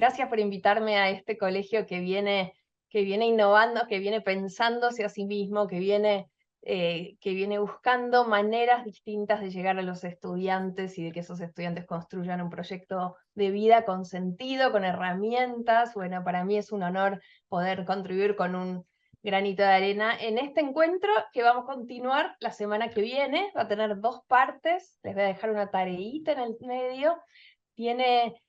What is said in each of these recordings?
Gracias por invitarme a este colegio que viene innovando, que viene pensándose a sí mismo, que viene buscando maneras distintas de llegar a los estudiantes y de que esos estudiantes construyan un proyecto de vida con sentido, con herramientas. Bueno, para mí es un honor poder contribuir con un granito de arena en este encuentro que vamos a continuar la semana que viene. Va a tener 2 partes, les voy a dejar una tareita en el medio. Tiene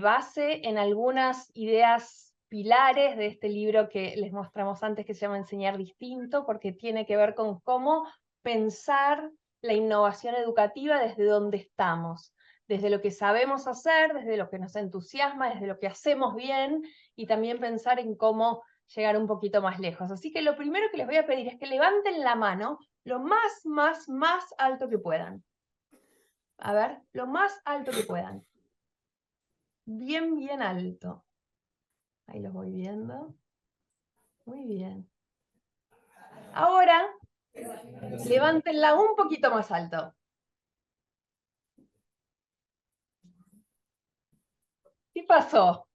base en algunas ideas pilares de este libro que les mostramos antes, que se llama Enseñar Distinto, porque tiene que ver con cómo pensar la innovación educativa desde donde estamos, desde lo que sabemos hacer, desde lo que nos entusiasma, desde lo que hacemos bien, y también pensar en cómo llegar un poquito más lejos. Así que lo primero que les voy a pedir es que levanten la mano lo más alto que puedan. A ver, lo más alto que puedan. Bien alto. Ahí los voy viendo. Muy bien. Ahora, levántenla un poquito más alto. ¿Qué pasó?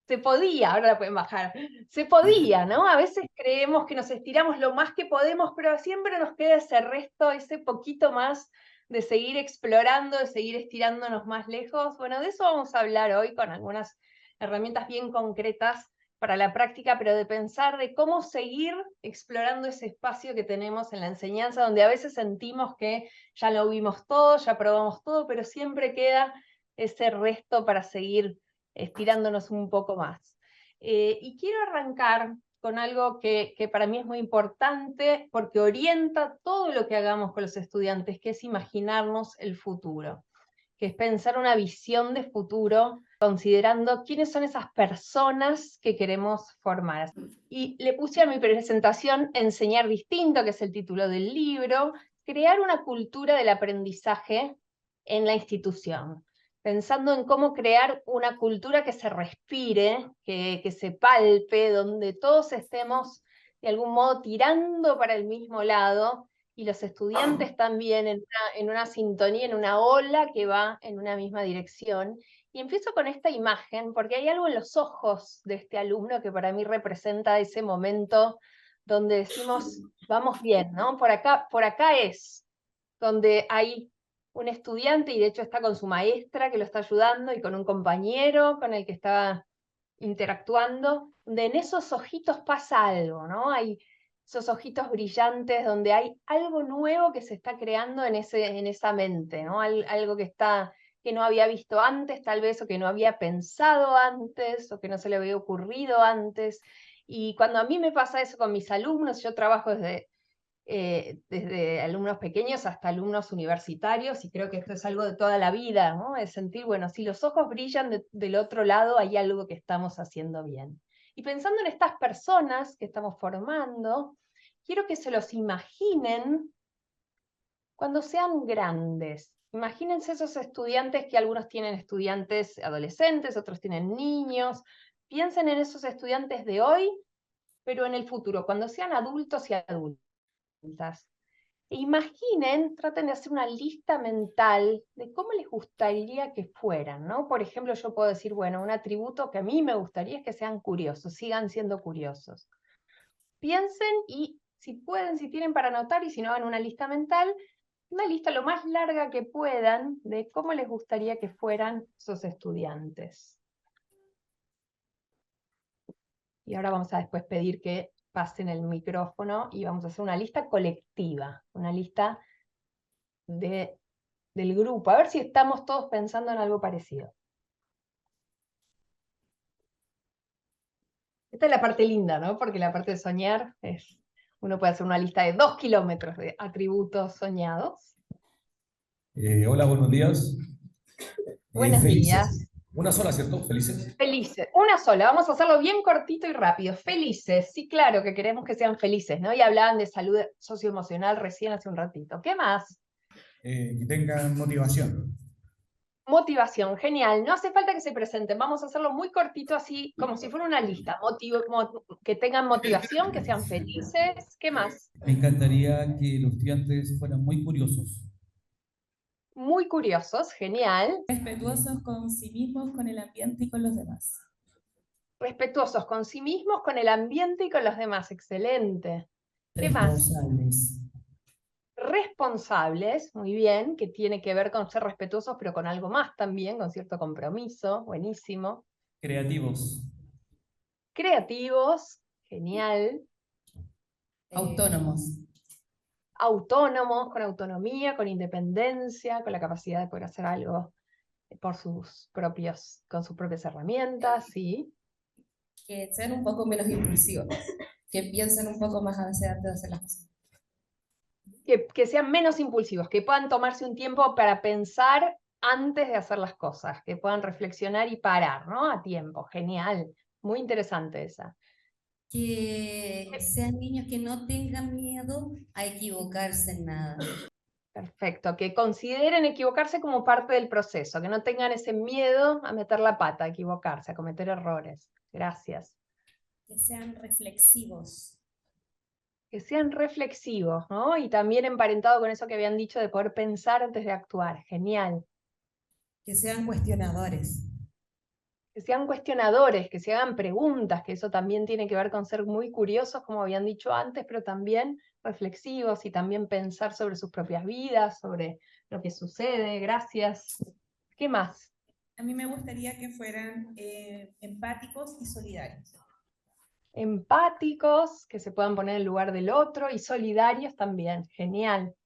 Se podía, ahora la pueden bajar. Se podía, ¿no? A veces creemos que nos estiramos lo más que podemos, pero siempre nos queda ese resto, ese poquito más de seguir explorando, de seguir estirándonos más lejos. Bueno, de eso vamos a hablar hoy con algunas herramientas bien concretas para la práctica, pero de pensar de cómo seguir explorando ese espacio que tenemos en la enseñanza, donde a veces sentimos que ya lo vimos todo, ya probamos todo, pero siempre queda ese resto para seguir estirándonos un poco más. Y quiero arrancar con algo que para mí es muy importante, porque orienta todo lo que hagamos con los estudiantes, que es imaginarnos el futuro, que es pensar una visión de futuro, considerando quiénes son esas personas que queremos formar. Y le puse a mi presentación Enseñar Distinto, que es el título del libro, crear una cultura del aprendizaje en la institución, pensando en cómo crear una cultura que se respire, que se palpe, donde todos estemos de algún modo tirando para el mismo lado, y los estudiantes también en una sintonía, en una ola que va en una misma dirección. Y empiezo con esta imagen, porque hay algo en los ojos de este alumno que para mí representa ese momento donde decimos, vamos bien, ¿no? Por acá es donde hay un estudiante, y de hecho está con su maestra que lo está ayudando, y con un compañero con el que está interactuando, donde en esos ojitos pasa algo, ¿no? Hay esos ojitos brillantes donde hay algo nuevo que se está creando en esa mente, ¿no? Algo que no había visto antes, tal vez, o que no había pensado antes, o que no se le había ocurrido antes. Y cuando a mí me pasa eso con mis alumnos, yo trabajo desde alumnos pequeños hasta alumnos universitarios, y creo que esto es algo de toda la vida, ¿no? Es sentir, bueno, si los ojos brillan del otro lado, hay algo que estamos haciendo bien. Y pensando en estas personas que estamos formando, quiero que se los imaginen cuando sean grandes. Imagínense esos estudiantes, que algunos tienen estudiantes adolescentes, otros tienen niños. Piensen en esos estudiantes de hoy, pero en el futuro, cuando sean adultos y adultas. Imaginen, traten de hacer una lista mental de cómo les gustaría que fueran, ¿no? Por ejemplo, yo puedo decir, bueno, un atributo que a mí me gustaría es que sean curiosos, sigan siendo curiosos. Piensen, y si pueden, si tienen para anotar, y si no, hagan una lista mental, una lista lo más larga que puedan de cómo les gustaría que fueran esos estudiantes. Y ahora vamos a después pedir que pasen el micrófono y vamos a hacer una lista colectiva, una lista del grupo, a ver si estamos todos pensando en algo parecido. Esta es la parte linda, ¿no? Porque la parte de soñar es, uno puede hacer una lista de 2 kilómetros de atributos soñados. Hola, buenos días. Buenos días. Felices. Una sola, ¿cierto? Felices. Felices. Una sola, vamos a hacerlo bien cortito y rápido. Felices, sí, claro que queremos que sean felices, ¿no? Y hablaban de salud socioemocional recién hace un ratito. ¿Qué más? Que tengan motivación. Motivación, genial. No hace falta que se presenten, vamos a hacerlo muy cortito, así como si fuera una lista. Que tengan motivación, que sean felices. ¿Qué más? Me encantaría que los estudiantes fueran muy curiosos. muy curiosos, genial. Respetuosos con sí mismos, con el ambiente y con los demás. Respetuosos con sí mismos, con el ambiente y con los demás, excelente. ¿Qué más? Responsables. Responsables, muy bien, que tiene que ver con ser respetuosos, pero con algo más también, con cierto compromiso, buenísimo. Creativos. Creativos, genial. Autónomos. Autónomos, con autonomía, con independencia, con la capacidad de poder hacer algo por con sus propias herramientas, sí. Que sean un poco menos impulsivos. Que piensen un poco más a veces antes de hacer las cosas. Que sean menos impulsivos, que puedan tomarse un tiempo para pensar antes de hacer las cosas, que puedan reflexionar y parar, ¿no? A tiempo, genial, muy interesante esa. Que sean niños que no tengan miedo a equivocarse en nada. Perfecto, que consideren equivocarse como parte del proceso, que no tengan ese miedo a meter la pata, a equivocarse, a cometer errores. Gracias. Que sean reflexivos. Que sean reflexivos, ¿no? Y también emparentado con eso que habían dicho de poder pensar antes de actuar. Genial. Que sean cuestionadores. Que sean cuestionadores, que se hagan preguntas, que eso también tiene que ver con ser muy curiosos, como habían dicho antes, pero también reflexivos y también pensar sobre sus propias vidas, sobre lo que sucede. Gracias. ¿Qué más? A mí me gustaría que fueran empáticos y solidarios. Empáticos, que se puedan poner en el lugar del otro, y solidarios también. Genial.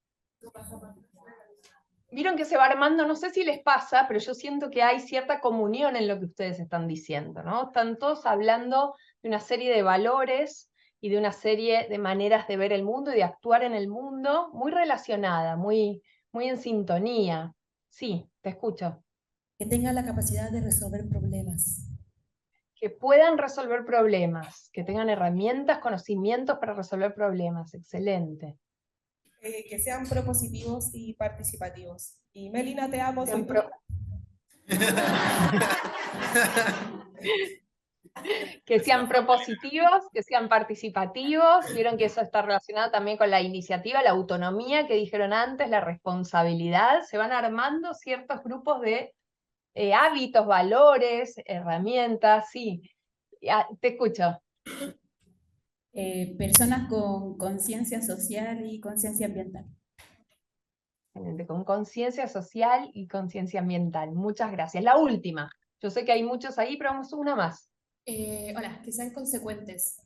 Vieron que se va armando, no sé si les pasa, pero yo siento que hay cierta comunión en lo que ustedes están diciendo, ¿no? Están todos hablando de una serie de valores y de una serie de maneras de ver el mundo y de actuar en el mundo, muy relacionada, muy en sintonía. Sí, te escucho. Que tengan la capacidad de resolver problemas. Que puedan resolver problemas, que tengan herramientas, conocimientos para resolver problemas. Excelente. Que sean propositivos y participativos. Y Melina, te amo. Sean Soy tu... pro- Que sean propositivos, que sean participativos. Vieron que eso está relacionado también con la iniciativa, la autonomía que dijeron antes, la responsabilidad. Se van armando ciertos grupos de hábitos, valores, herramientas. Sí, te escucho. Personas con conciencia social y conciencia ambiental. Con conciencia social y conciencia ambiental. Muchas gracias. La última. Yo sé que hay muchos ahí, pero vamos una más. Hola, que sean consecuentes.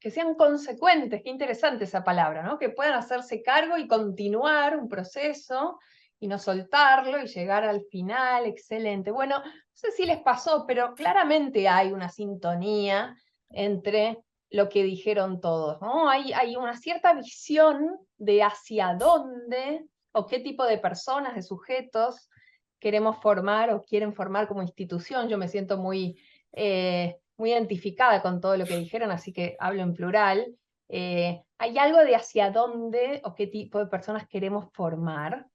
Que sean consecuentes, qué interesante esa palabra, ¿no? Que puedan hacerse cargo y continuar un proceso y no soltarlo y llegar al final, excelente. Bueno, no sé si les pasó, pero claramente hay una sintonía entre lo que dijeron todos, ¿no? Hay una cierta visión de hacia dónde o qué tipo de personas, de sujetos queremos formar o quieren formar como institución. Yo me siento muy identificada con todo lo que dijeron, así que hablo en plural. Hay algo de hacia dónde o qué tipo de personas queremos formar,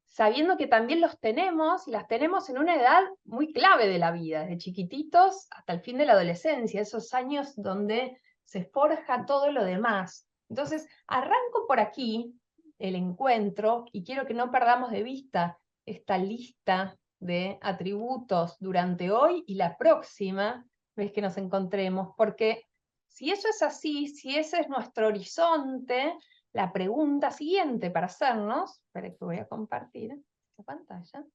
sabiendo que también los tenemos y las tenemos en una edad muy clave de la vida, desde chiquititos hasta el fin de la adolescencia, esos años donde se forja todo lo demás. Entonces, arranco por aquí el encuentro y quiero que no perdamos de vista esta lista de atributos durante hoy y la próxima vez que nos encontremos, porque si eso es así, si ese es nuestro horizonte, la pregunta siguiente para hacernos, espera que voy a compartir la pantalla,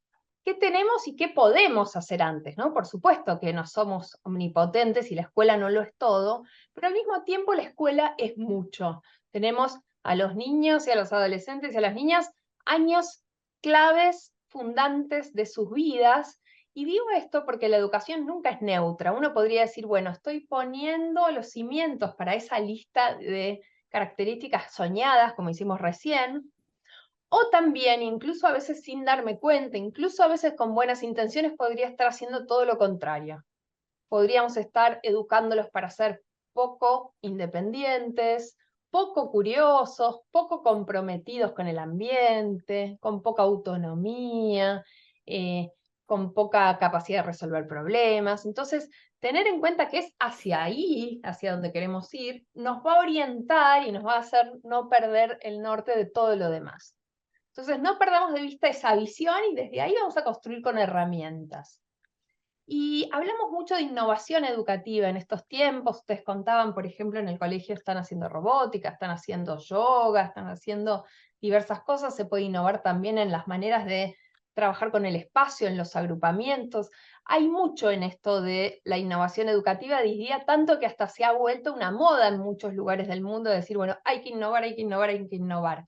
¿qué tenemos y qué podemos hacer antes? ¿No? Por supuesto que no somos omnipotentes y la escuela no lo es todo, pero al mismo tiempo la escuela es mucho. Tenemos a los niños y a los adolescentes y a las niñas años claves, fundantes de sus vidas. Y digo esto porque la educación nunca es neutra. Uno podría decir, bueno, estoy poniendo los cimientos para esa lista de características soñadas, como hicimos recién, o también, incluso a veces sin darme cuenta, incluso a veces con buenas intenciones, podría estar haciendo todo lo contrario. Podríamos estar educándolos para ser poco independientes, poco curiosos, poco comprometidos con el ambiente, con poca autonomía, con poca capacidad de resolver problemas. Entonces, tener en cuenta que es hacia ahí, hacia donde queremos ir, nos va a orientar y nos va a hacer no perder el norte de todo lo demás. Entonces no perdamos de vista esa visión y desde ahí vamos a construir con herramientas. Y hablamos mucho de innovación educativa en estos tiempos. Ustedes contaban, por ejemplo, en el colegio están haciendo robótica, están haciendo yoga, están haciendo diversas cosas. Se puede innovar también en las maneras de trabajar con el espacio, en los agrupamientos. Hay mucho en esto de la innovación educativa, diría tanto que hasta se ha vuelto una moda en muchos lugares del mundo, de decir, bueno, hay que innovar, hay que innovar, hay que innovar.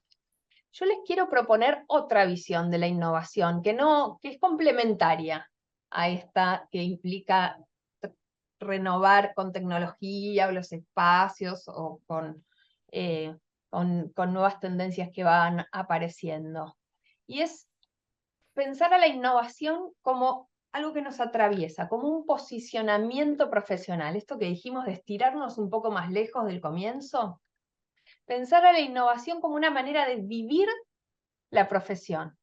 Yo les quiero proponer otra visión de la innovación, que es complementaria a esta que implica renovar con tecnología o los espacios o con nuevas tendencias que van apareciendo. Y es pensar a la innovación como algo que nos atraviesa, como un posicionamiento profesional. Esto que dijimos de estirarnos un poco más lejos del comienzo. Pensar a la innovación como una manera de vivir la profesión.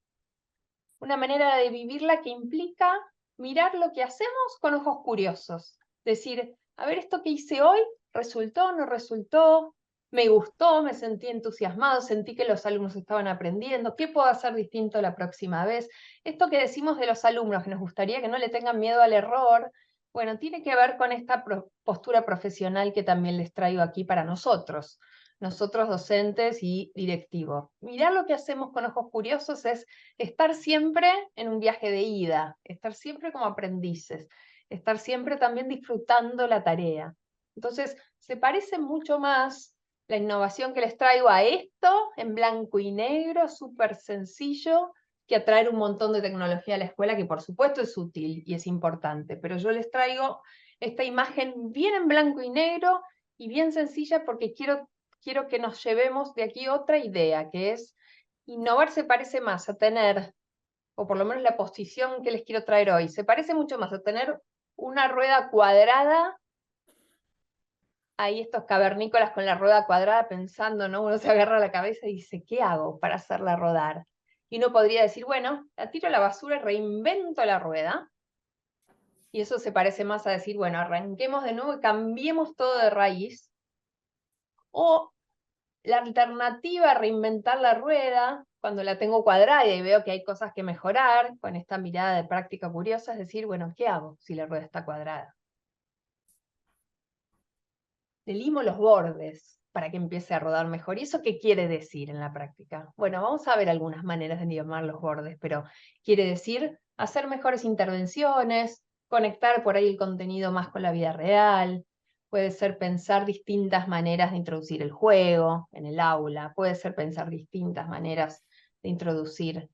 Una manera de vivirla que implica mirar lo que hacemos con ojos curiosos. Decir, a ver, esto que hice hoy, ¿resultó, no resultó? ¿Me gustó? ¿Me sentí entusiasmado? ¿Sentí que los alumnos estaban aprendiendo? ¿Qué puedo hacer distinto la próxima vez? Esto que decimos de los alumnos, que nos gustaría que no le tengan miedo al error, bueno, tiene que ver con esta postura profesional que también les traigo aquí para nosotros docentes y directivos. Mirar lo que hacemos con ojos curiosos es estar siempre en un viaje de ida, estar siempre como aprendices, estar siempre también disfrutando la tarea. Entonces, se parece mucho más la innovación que les traigo a esto, en blanco y negro, súper sencillo, que a traer un montón de tecnología a la escuela, que por supuesto es útil y es importante, pero yo les traigo esta imagen bien en blanco y negro y bien sencilla porque quiero que nos llevemos de aquí otra idea, que es innovar se parece más a tener, o por lo menos la posición que les quiero traer hoy, se parece mucho más a tener una rueda cuadrada, ahí estos cavernícolas con la rueda cuadrada pensando, ¿no? Uno se agarra la cabeza y dice, ¿qué hago para hacerla rodar? Y uno podría decir, bueno, la tiro a la basura y reinvento la rueda. Y eso se parece más a decir, bueno, arranquemos de nuevo y cambiemos todo de raíz. O la alternativa a reinventar la rueda, cuando la tengo cuadrada y veo que hay cosas que mejorar, con esta mirada de práctica curiosa, es decir, bueno, ¿qué hago si la rueda está cuadrada? Le limo los bordes para que empiece a rodar mejor. ¿Y eso qué quiere decir en la práctica? Bueno, vamos a ver algunas maneras de limar los bordes, pero quiere decir hacer mejores intervenciones, conectar por ahí el contenido más con la vida real, puede ser pensar distintas maneras de introducir el juego en el aula, puede ser pensar distintas maneras de introducir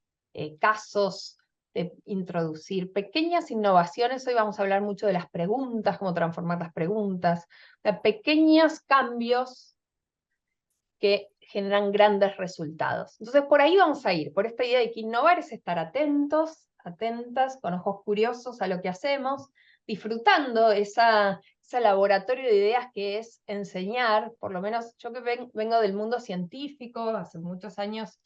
casos, de introducir pequeñas innovaciones. Hoy vamos a hablar mucho de las preguntas, cómo transformar las preguntas, de pequeños cambios que generan grandes resultados. Entonces, por ahí vamos a ir, por esta idea de que innovar es estar atentos, atentas, con ojos curiosos a lo que hacemos, disfrutando ese laboratorio de ideas que es enseñar, por lo menos yo que vengo del mundo científico, hace muchos años,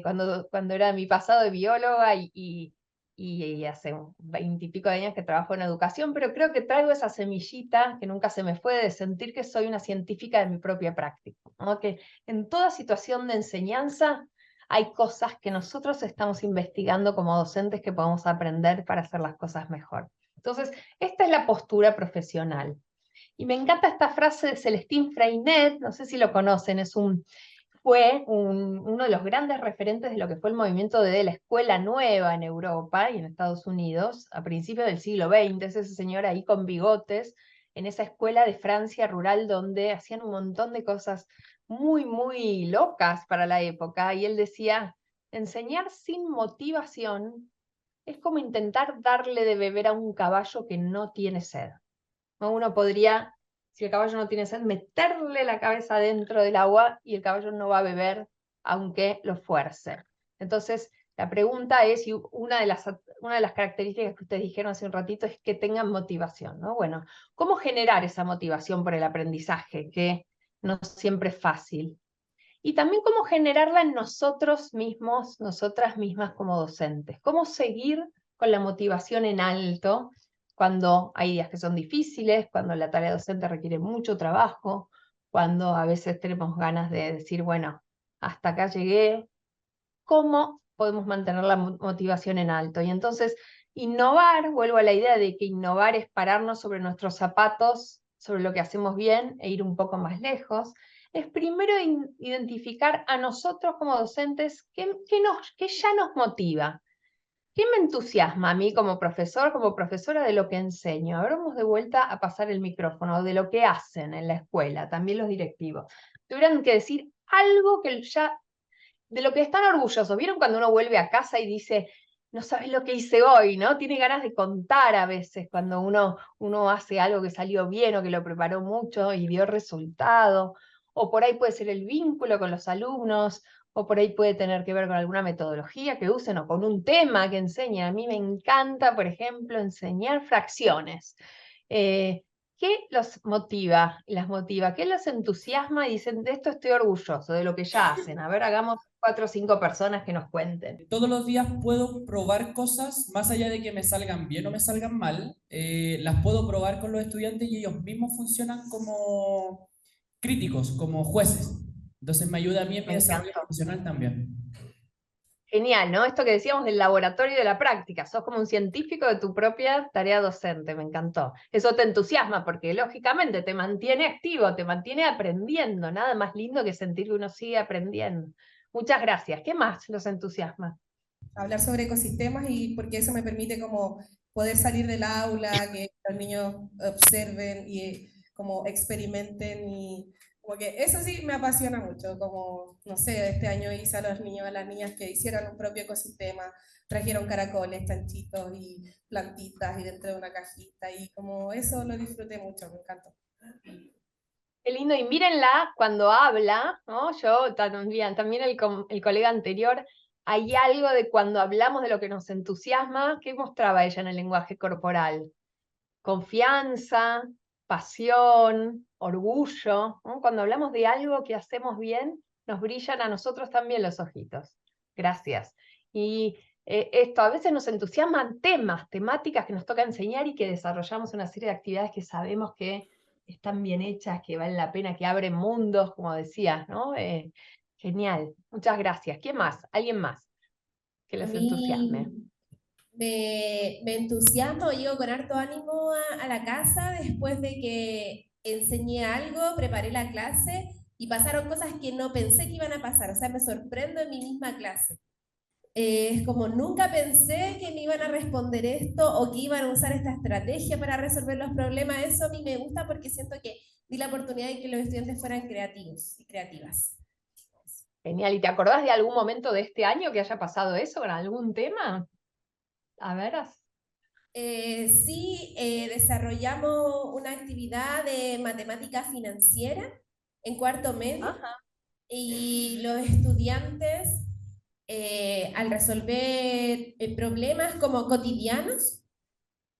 cuando era mi pasado de bióloga y hace 20 y pico de años que trabajo en educación, pero creo que traigo esa semillita que nunca se me fue de sentir que soy una científica de mi propia práctica, ¿no? Que en toda situación de enseñanza hay cosas que nosotros estamos investigando como docentes que podemos aprender para hacer las cosas mejor. Entonces, esta es la postura profesional. Y me encanta esta frase de Celestín Freinet, no sé si lo conocen, fue uno de los grandes referentes de lo que fue el movimiento de la escuela nueva en Europa y en Estados Unidos a principios del siglo XX. Es ese señor ahí con bigotes en esa escuela de Francia rural donde hacían un montón de cosas muy, muy locas para la época. Y él decía, enseñar sin motivación es como intentar darle de beber a un caballo que no tiene sed. Uno podría, si el caballo no tiene sed, meterle la cabeza dentro del agua y el caballo no va a beber aunque lo fuerce. Entonces, la pregunta es, y una de las características que ustedes dijeron hace un ratito es que tengan motivación, ¿no? Bueno, ¿cómo generar esa motivación por el aprendizaje, que no siempre es fácil? Y también cómo generarla en nosotros mismos, nosotras mismas como docentes. Cómo seguir con la motivación en alto cuando hay días que son difíciles, cuando la tarea docente requiere mucho trabajo, cuando a veces tenemos ganas de decir, bueno, hasta acá llegué, cómo podemos mantener la motivación en alto. Y entonces, innovar, vuelvo a la idea de que innovar es pararnos sobre nuestros zapatos, sobre lo que hacemos bien e ir un poco más lejos, es primero identificar a nosotros como docentes qué ya nos motiva. ¿Qué me entusiasma a mí como profesor, como profesora de lo que enseño? Ahora vamos de vuelta a pasar el micrófono, de lo que hacen en la escuela, también los directivos. Tuvieran que decir algo que ya, de lo que están orgullosos. ¿Vieron cuando uno vuelve a casa y dice, no sabes lo que hice hoy, ¿no? Tiene ganas de contar a veces cuando uno hace algo que salió bien o que lo preparó mucho y vio resultado. O por ahí puede ser el vínculo con los alumnos, o por ahí puede tener que ver con alguna metodología que usen o con un tema que enseñen. A mí me encanta, por ejemplo, enseñar fracciones. ¿Qué los motiva? Las motiva, ¿qué los entusiasma? Y dicen, de esto estoy orgulloso, de lo que ya hacen. A ver, hagamos 4 o 5 personas que nos cuenten. Todos los días puedo probar cosas, más allá de que me salgan bien o me salgan mal, las puedo probar con los estudiantes y ellos mismos funcionan como críticos, como jueces. Entonces me ayuda a mí en mi Me desarrollo encantó. profesional también. Genial, ¿no? Esto que decíamos del laboratorio y de la práctica. Sos como un científico de tu propia tarea docente, me encantó. Eso te entusiasma porque lógicamente te mantiene activo, te mantiene aprendiendo. Nada más lindo que sentir que uno sigue aprendiendo. Muchas gracias. ¿Qué más los entusiasma? Hablar sobre ecosistemas y porque eso me permite como poder salir del aula, que los niños observen y como experimenten y como que eso sí me apasiona mucho, como, no sé, este año hice a los niños, a las niñas que hicieran un propio ecosistema, trajeron caracoles, chanchitos y plantitas y dentro de una cajita y como eso lo disfruté mucho, me encantó. Qué lindo, y mírenla cuando habla, ¿no? Yo también el colega anterior, hay algo de cuando hablamos de lo que nos entusiasma, ¿qué mostraba ella en el lenguaje corporal? Confianza, pasión, orgullo, ¿no? Cuando hablamos de algo que hacemos bien, nos brillan a nosotros también los ojitos. Gracias. Y esto, a veces nos entusiasman temáticas que nos toca enseñar y que desarrollamos una serie de actividades que sabemos que están bien hechas, que valen la pena, que abren mundos, como decías, ¿no? Genial. Muchas gracias. ¿Quién más? ¿Alguien más que A los entusiasme? mí me entusiasmo, llego con harto ánimo a la casa después de que enseñé algo, preparé la clase y pasaron cosas que no pensé que iban a pasar. O sea, me sorprendo en mi misma clase. Es como nunca pensé que me iban a responder esto o que iban a usar esta estrategia para resolver los problemas. Eso a mí me gusta porque siento que di la oportunidad de que los estudiantes fueran creativos y creativas. Genial. ¿Y te acordás de algún momento de este año que haya pasado eso con algún tema? A ver. Sí, desarrollamos una actividad de matemática financiera en cuarto medio Ajá. y los estudiantes, al resolver problemas como cotidianos,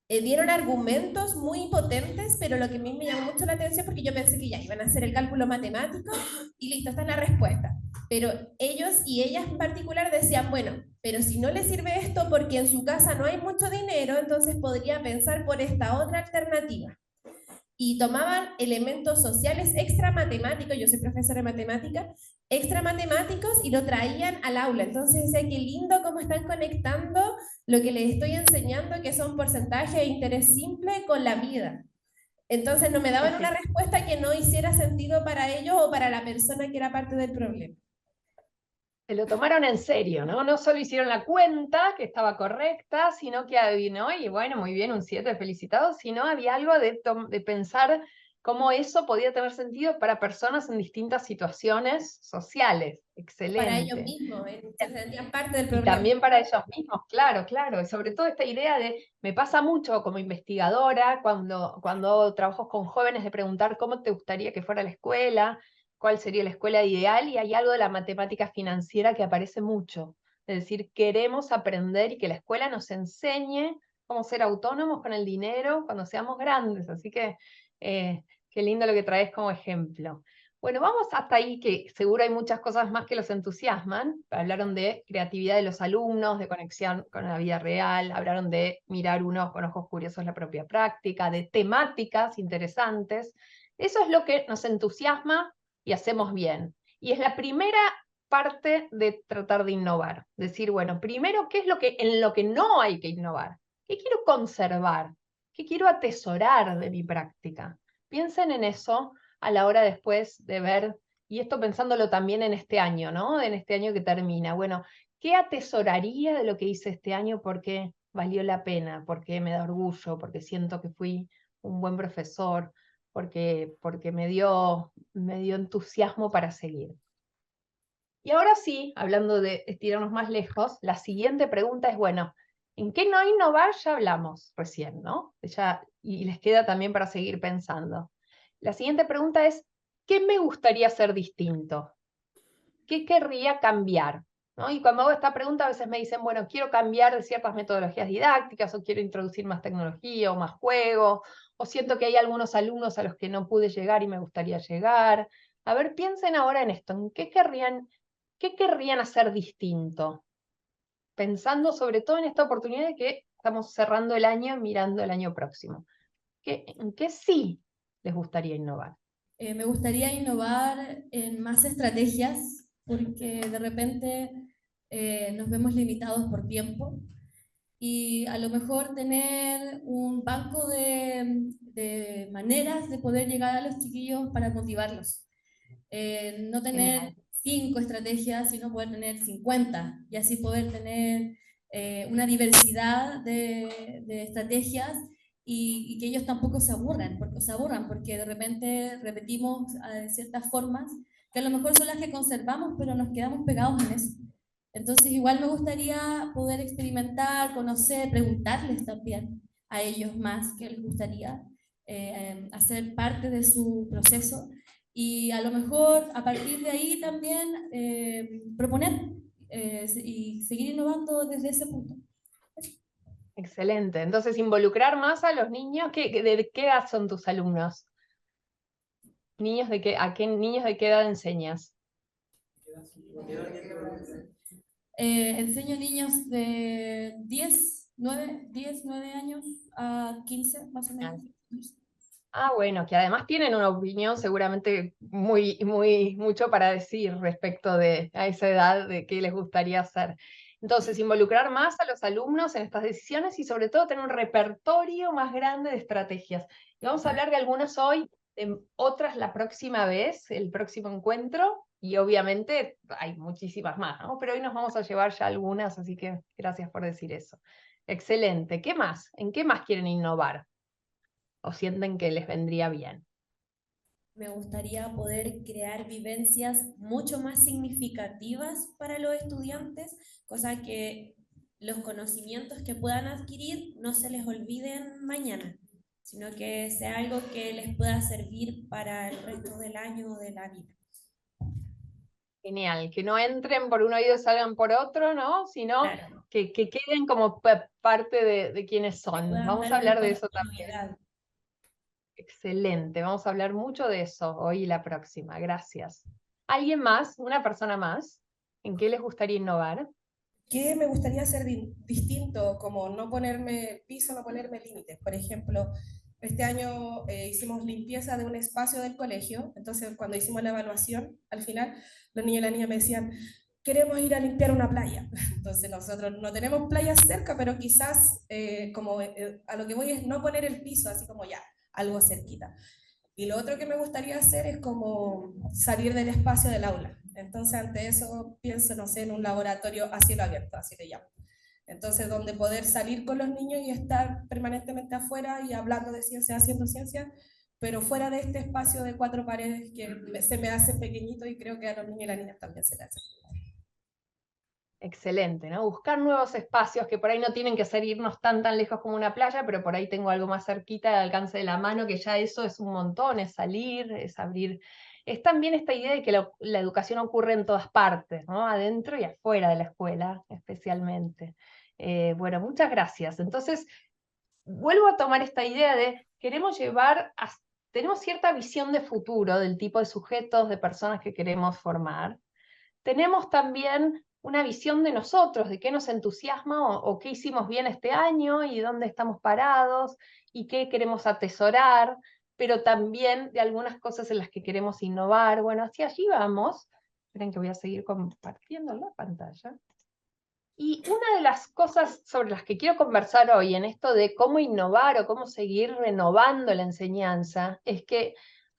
dieron argumentos muy potentes, pero lo que a mí me llamó mucho la atención porque yo pensé que ya iban a hacer el cálculo matemático y listo, esta es la respuesta. Pero ellos y ellas en particular decían, bueno, pero si no le sirve esto porque en su casa no hay mucho dinero, entonces podría pensar por esta otra alternativa. Y tomaban elementos sociales extra matemáticos, yo soy profesora de matemática, extra matemáticos y lo traían al aula. Entonces decía, qué lindo cómo están conectando lo que les estoy enseñando, que son porcentajes de interés simple, con la vida. Entonces no me daban una respuesta que no hiciera sentido para ellos o para la persona que era parte del problema. Se lo tomaron en serio, ¿no? No solo hicieron la cuenta, que estaba correcta, sino que adivinó, y bueno, muy bien, un 7, felicitados, sino había algo de pensar cómo eso podía tener sentido para personas en distintas situaciones sociales. Excelente. Para ellos mismos, se sentían parte del Y problema. también para ellos mismos, claro, claro. Y sobre todo esta idea me pasa mucho como investigadora, cuando hago trabajos con jóvenes, de preguntar cómo te gustaría que fuera la escuela, cuál sería la escuela ideal, y hay algo de la matemática financiera que aparece mucho. Es decir, queremos aprender y que la escuela nos enseñe cómo ser autónomos con el dinero cuando seamos grandes. Así que qué lindo lo que traes como ejemplo. Bueno, vamos hasta ahí, que seguro hay muchas cosas más que los entusiasman. Hablaron de creatividad de los alumnos, de conexión con la vida real, hablaron de mirar uno con ojos curiosos la propia práctica, de temáticas interesantes. Eso es lo que nos entusiasma y hacemos bien. Y es la primera parte de tratar de innovar. Decir, bueno, primero, ¿qué es en lo que no hay que innovar? ¿Qué quiero conservar? ¿Qué quiero atesorar de mi práctica? Piensen en eso a la hora después de ver, y esto pensándolo también en este año, ¿no? En este año que termina. Bueno, ¿qué atesoraría de lo que hice este año porque valió la pena, porque me da orgullo, porque siento que fui un buen profesor, porque me dio entusiasmo para seguir? Y ahora sí, hablando de estirarnos más lejos, la siguiente pregunta es, bueno, ¿en qué no innovar? Ya hablamos recién, ¿no? Y les queda también para seguir pensando. La siguiente pregunta es, ¿qué me gustaría hacer distinto? ¿Qué querría cambiar? ¿No? Y cuando hago esta pregunta a veces me dicen, bueno, quiero cambiar de ciertas metodologías didácticas, o quiero introducir más tecnología o más juego, o siento que hay algunos alumnos a los que no pude llegar y me gustaría llegar. A ver, piensen ahora en esto, ¿en qué querrían hacer distinto? Pensando sobre todo en esta oportunidad de que estamos cerrando el año, mirando el año próximo. ¿En qué sí les gustaría innovar? Me gustaría innovar en más estrategias porque de repente nos vemos limitados por tiempo y a lo mejor tener un banco de maneras de poder llegar a los chiquillos para motivarlos. No tener Genial. 5 estrategias, sino poder tener 50 y así poder tener una diversidad de estrategias y que ellos tampoco se aburran porque de repente repetimos ciertas formas que a lo mejor son las que conservamos, pero nos quedamos pegados en eso. Entonces igual me gustaría poder experimentar, conocer, preguntarles también a ellos más qué les gustaría hacer parte de su proceso y a lo mejor a partir de ahí también proponer y seguir innovando desde ese punto. Excelente. Entonces, involucrar más a los niños. ¿De qué edad son tus alumnos? ¿A qué niños de qué edad enseñas? Enseño niños de 9 años a 15 más o menos. Bueno, que además tienen una opinión seguramente mucho para decir respecto a esa edad de qué les gustaría hacer. Entonces, involucrar más a los alumnos en estas decisiones y sobre todo tener un repertorio más grande de estrategias. Y vamos a hablar de algunas hoy, de otras la próxima vez, el próximo encuentro, y obviamente hay muchísimas más, ¿no? Pero hoy nos vamos a llevar ya algunas, así que gracias por decir eso. Excelente. ¿Qué más? ¿En qué más quieren innovar? ¿O sienten que les vendría bien? Me gustaría poder crear vivencias mucho más significativas para los estudiantes, cosa que los conocimientos que puedan adquirir no se les olviden mañana, sino que sea algo que les pueda servir para el resto del año o de la vida. Genial, que no entren por un oído y salgan por otro, ¿no? Sino Claro, que queden como parte de quienes que son. puedan Vamos dar a una hablar de eso también. continuidad. Excelente, vamos a hablar mucho de eso hoy y la próxima. Gracias. ¿Alguien más? ¿Una persona más? ¿En qué les gustaría innovar? ¿Qué me gustaría hacer distinto? Como no ponerme piso, no ponerme límites. Por ejemplo, este año hicimos limpieza de un espacio del colegio, entonces cuando hicimos la evaluación, al final, los niños y las niñas me decían, queremos ir a limpiar una playa. Entonces nosotros no tenemos playas cerca, pero quizás a lo que voy es no poner el piso, así como ya, algo cerquita. Y lo otro que me gustaría hacer es como salir del espacio del aula. Entonces, ante eso pienso, no sé, en un laboratorio a cielo abierto, así le llamo. Entonces, donde poder salir con los niños y estar permanentemente afuera y hablando de ciencia, haciendo ciencia, pero fuera de este espacio de 4 paredes que se me hace pequeñito y creo que a los niños y las niñas también se les hace. Excelente, ¿no? Buscar nuevos espacios que por ahí no tienen que ser irnos tan lejos como una playa, pero por ahí tengo algo más cerquita al alcance de la mano, que ya eso es un montón, es salir, es abrir. Es también esta idea de que la educación ocurre en todas partes, ¿no? Adentro y afuera de la escuela, especialmente. Bueno, muchas gracias. Entonces, vuelvo a tomar esta idea de tenemos cierta visión de futuro del tipo de sujetos, de personas que queremos formar. Tenemos también una visión de nosotros, de qué nos entusiasma o qué hicimos bien este año y dónde estamos parados y qué queremos atesorar, pero también de algunas cosas en las que queremos innovar. Bueno, hacia allí vamos. Esperen que voy a seguir compartiendo la pantalla. Y una de las cosas sobre las que quiero conversar hoy en esto de cómo innovar o cómo seguir renovando la enseñanza es que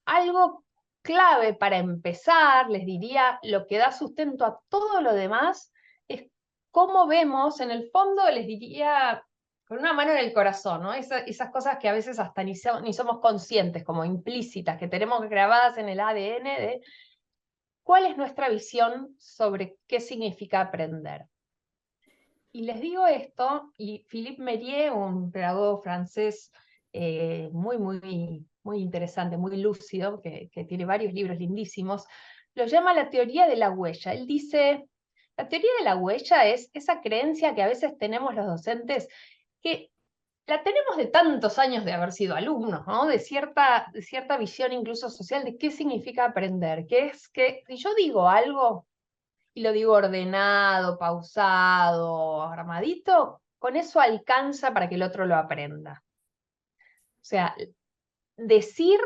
algo clave para empezar, les diría, lo que da sustento a todo lo demás, es cómo vemos, en el fondo, les diría, con una mano en el corazón, ¿no? Esas cosas que a veces hasta ni somos conscientes, como implícitas, que tenemos grabadas en el ADN de cuál es nuestra visión sobre qué significa aprender. Y les digo esto, y Philippe Mérieux, un pedagogo francés muy interesante, muy lúcido, que tiene varios libros lindísimos, lo llama la teoría de la huella. Él dice, la teoría de la huella es esa creencia que a veces tenemos los docentes, que la tenemos de tantos años de haber sido alumnos, ¿no? De cierta visión incluso social de qué significa aprender, que es que si yo digo algo, y lo digo ordenado, pausado, armadito, con eso alcanza para que el otro lo aprenda. O sea, decir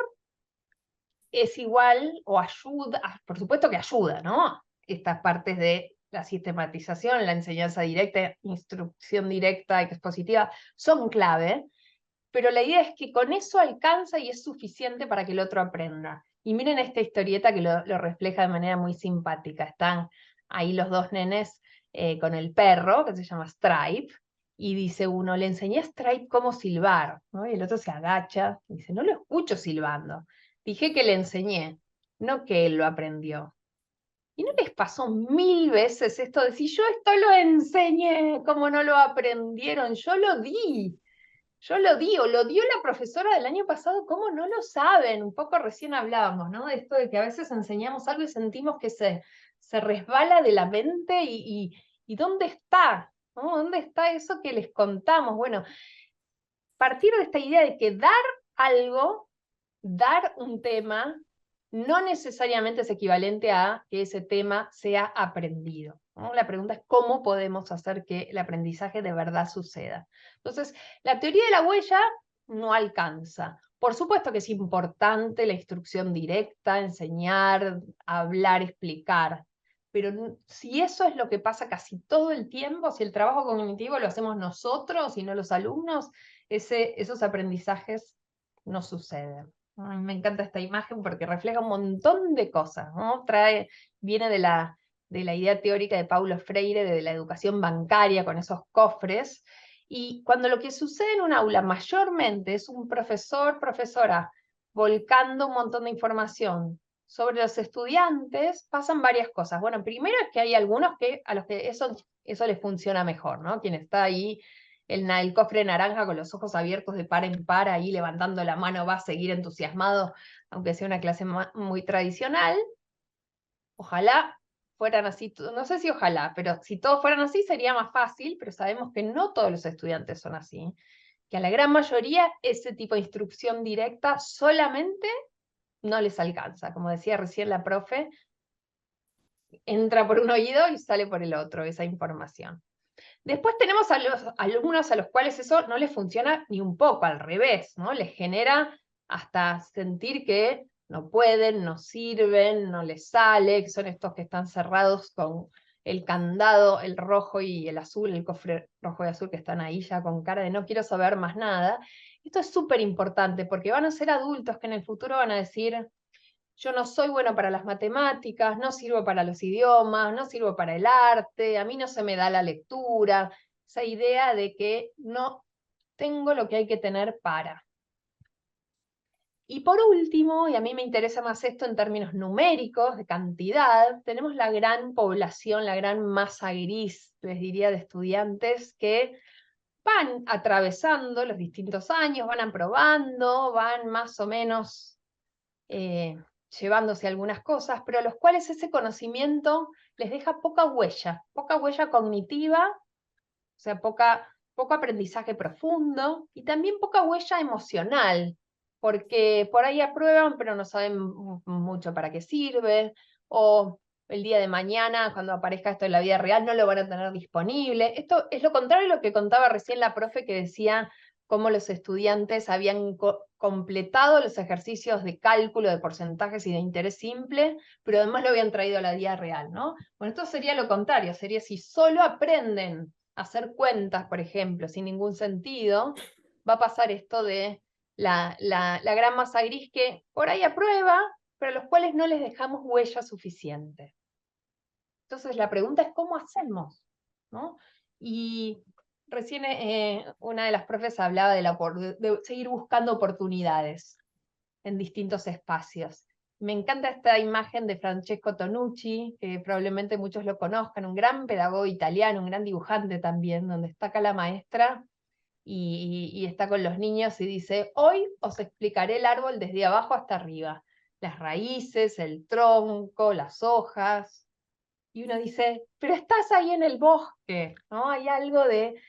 es igual o ayuda, por supuesto que ayuda, ¿no? Estas partes de la sistematización, la enseñanza directa, instrucción directa, expositiva, son clave, pero la idea es que con eso alcanza y es suficiente para que el otro aprenda. Y miren esta historieta que lo refleja de manera muy simpática. Están ahí los dos nenes con el perro, que se llama Stripe, y dice uno, le enseñé a Stripe cómo silbar, ¿no? Y el otro se agacha y dice, no lo escucho silbando. Dije que le enseñé, no que él lo aprendió. ¿Y no les pasó 1000 veces esto de si yo esto lo enseñé, como no lo aprendieron? Yo lo di. Yo lo di, o lo dio la profesora del año pasado, ¿cómo no lo saben? Un poco recién hablábamos, ¿no? De esto de que a veces enseñamos algo y sentimos que se resbala de la mente y ¿dónde está? ¿No? ¿Dónde está eso que les contamos? Bueno, partir de esta idea de que dar algo, dar un tema, no necesariamente es equivalente a que ese tema sea aprendido, ¿no? La pregunta es cómo podemos hacer que el aprendizaje de verdad suceda. Entonces, la teoría de la huella no alcanza. Por supuesto que es importante la instrucción directa, enseñar, hablar, explicar, pero si eso es lo que pasa casi todo el tiempo, si el trabajo cognitivo lo hacemos nosotros y no los alumnos, esos aprendizajes no suceden. Ay, me encanta esta imagen porque refleja un montón de cosas, ¿no? Viene de la idea teórica de Paulo Freire, de la educación bancaria con esos cofres, y cuando lo que sucede en un aula mayormente es un profesor, profesora, volcando un montón de información sobre los estudiantes, pasan varias cosas. Bueno, primero es que hay algunos a los que eso les funciona mejor, ¿no? Quien está ahí el cofre naranja con los ojos abiertos de par en par, ahí levantando la mano, va a seguir entusiasmado, aunque sea una clase muy tradicional. Ojalá fueran así, no sé si ojalá, pero si todos fueran así sería más fácil, pero sabemos que no todos los estudiantes son así, que a la gran mayoría ese tipo de instrucción directa solamente no les alcanza. Como decía recién la profe, entra por un oído y sale por el otro esa información. Después tenemos a los alumnos a los cuales eso no les funciona ni un poco, al revés, ¿no? Les genera hasta sentir que no pueden, no sirven, no les sale, que son estos que están cerrados con el candado, el rojo y el azul, el cofre rojo y azul que están ahí ya con cara de no quiero saber más nada. Esto es súper importante porque van a ser adultos que en el futuro van a decir, yo no soy bueno para las matemáticas, no sirvo para los idiomas, no sirvo para el arte, a mí no se me da la lectura. Esa idea de que no tengo lo que hay que tener para. Y por último, y a mí me interesa más esto en términos numéricos, de cantidad, tenemos la gran población, la gran masa gris, les diría, de estudiantes que van atravesando los distintos años, van aprobando, van más o menos llevándose algunas cosas, pero a los cuales ese conocimiento les deja poca huella cognitiva, o sea, poco aprendizaje profundo, y también poca huella emocional, porque por ahí aprueban, pero no saben mucho para qué sirve, o el día de mañana, cuando aparezca esto en la vida real, no lo van a tener disponible. Esto es lo contrario de lo que contaba recién la profe, que decía, cómo los estudiantes habían completado los ejercicios de cálculo de porcentajes y de interés simple, pero además lo habían traído a la vida real, ¿no? Bueno, esto sería lo contrario, sería si solo aprenden a hacer cuentas, por ejemplo, sin ningún sentido, va a pasar esto de la gran masa gris que por ahí aprueba, pero a los cuales no les dejamos huella suficiente. Entonces la pregunta es ¿cómo hacemos? ¿No? Y recién una de las profes hablaba de seguir buscando oportunidades en distintos espacios. Me encanta esta imagen de Francesco Tonucci, que probablemente muchos lo conozcan, un gran pedagogo italiano, un gran dibujante también, donde está acá la maestra y está con los niños y dice, hoy os explicaré el árbol desde abajo hasta arriba, las raíces, el tronco, las hojas. Y uno dice, pero estás ahí en el bosque, ¿no? Hay algo de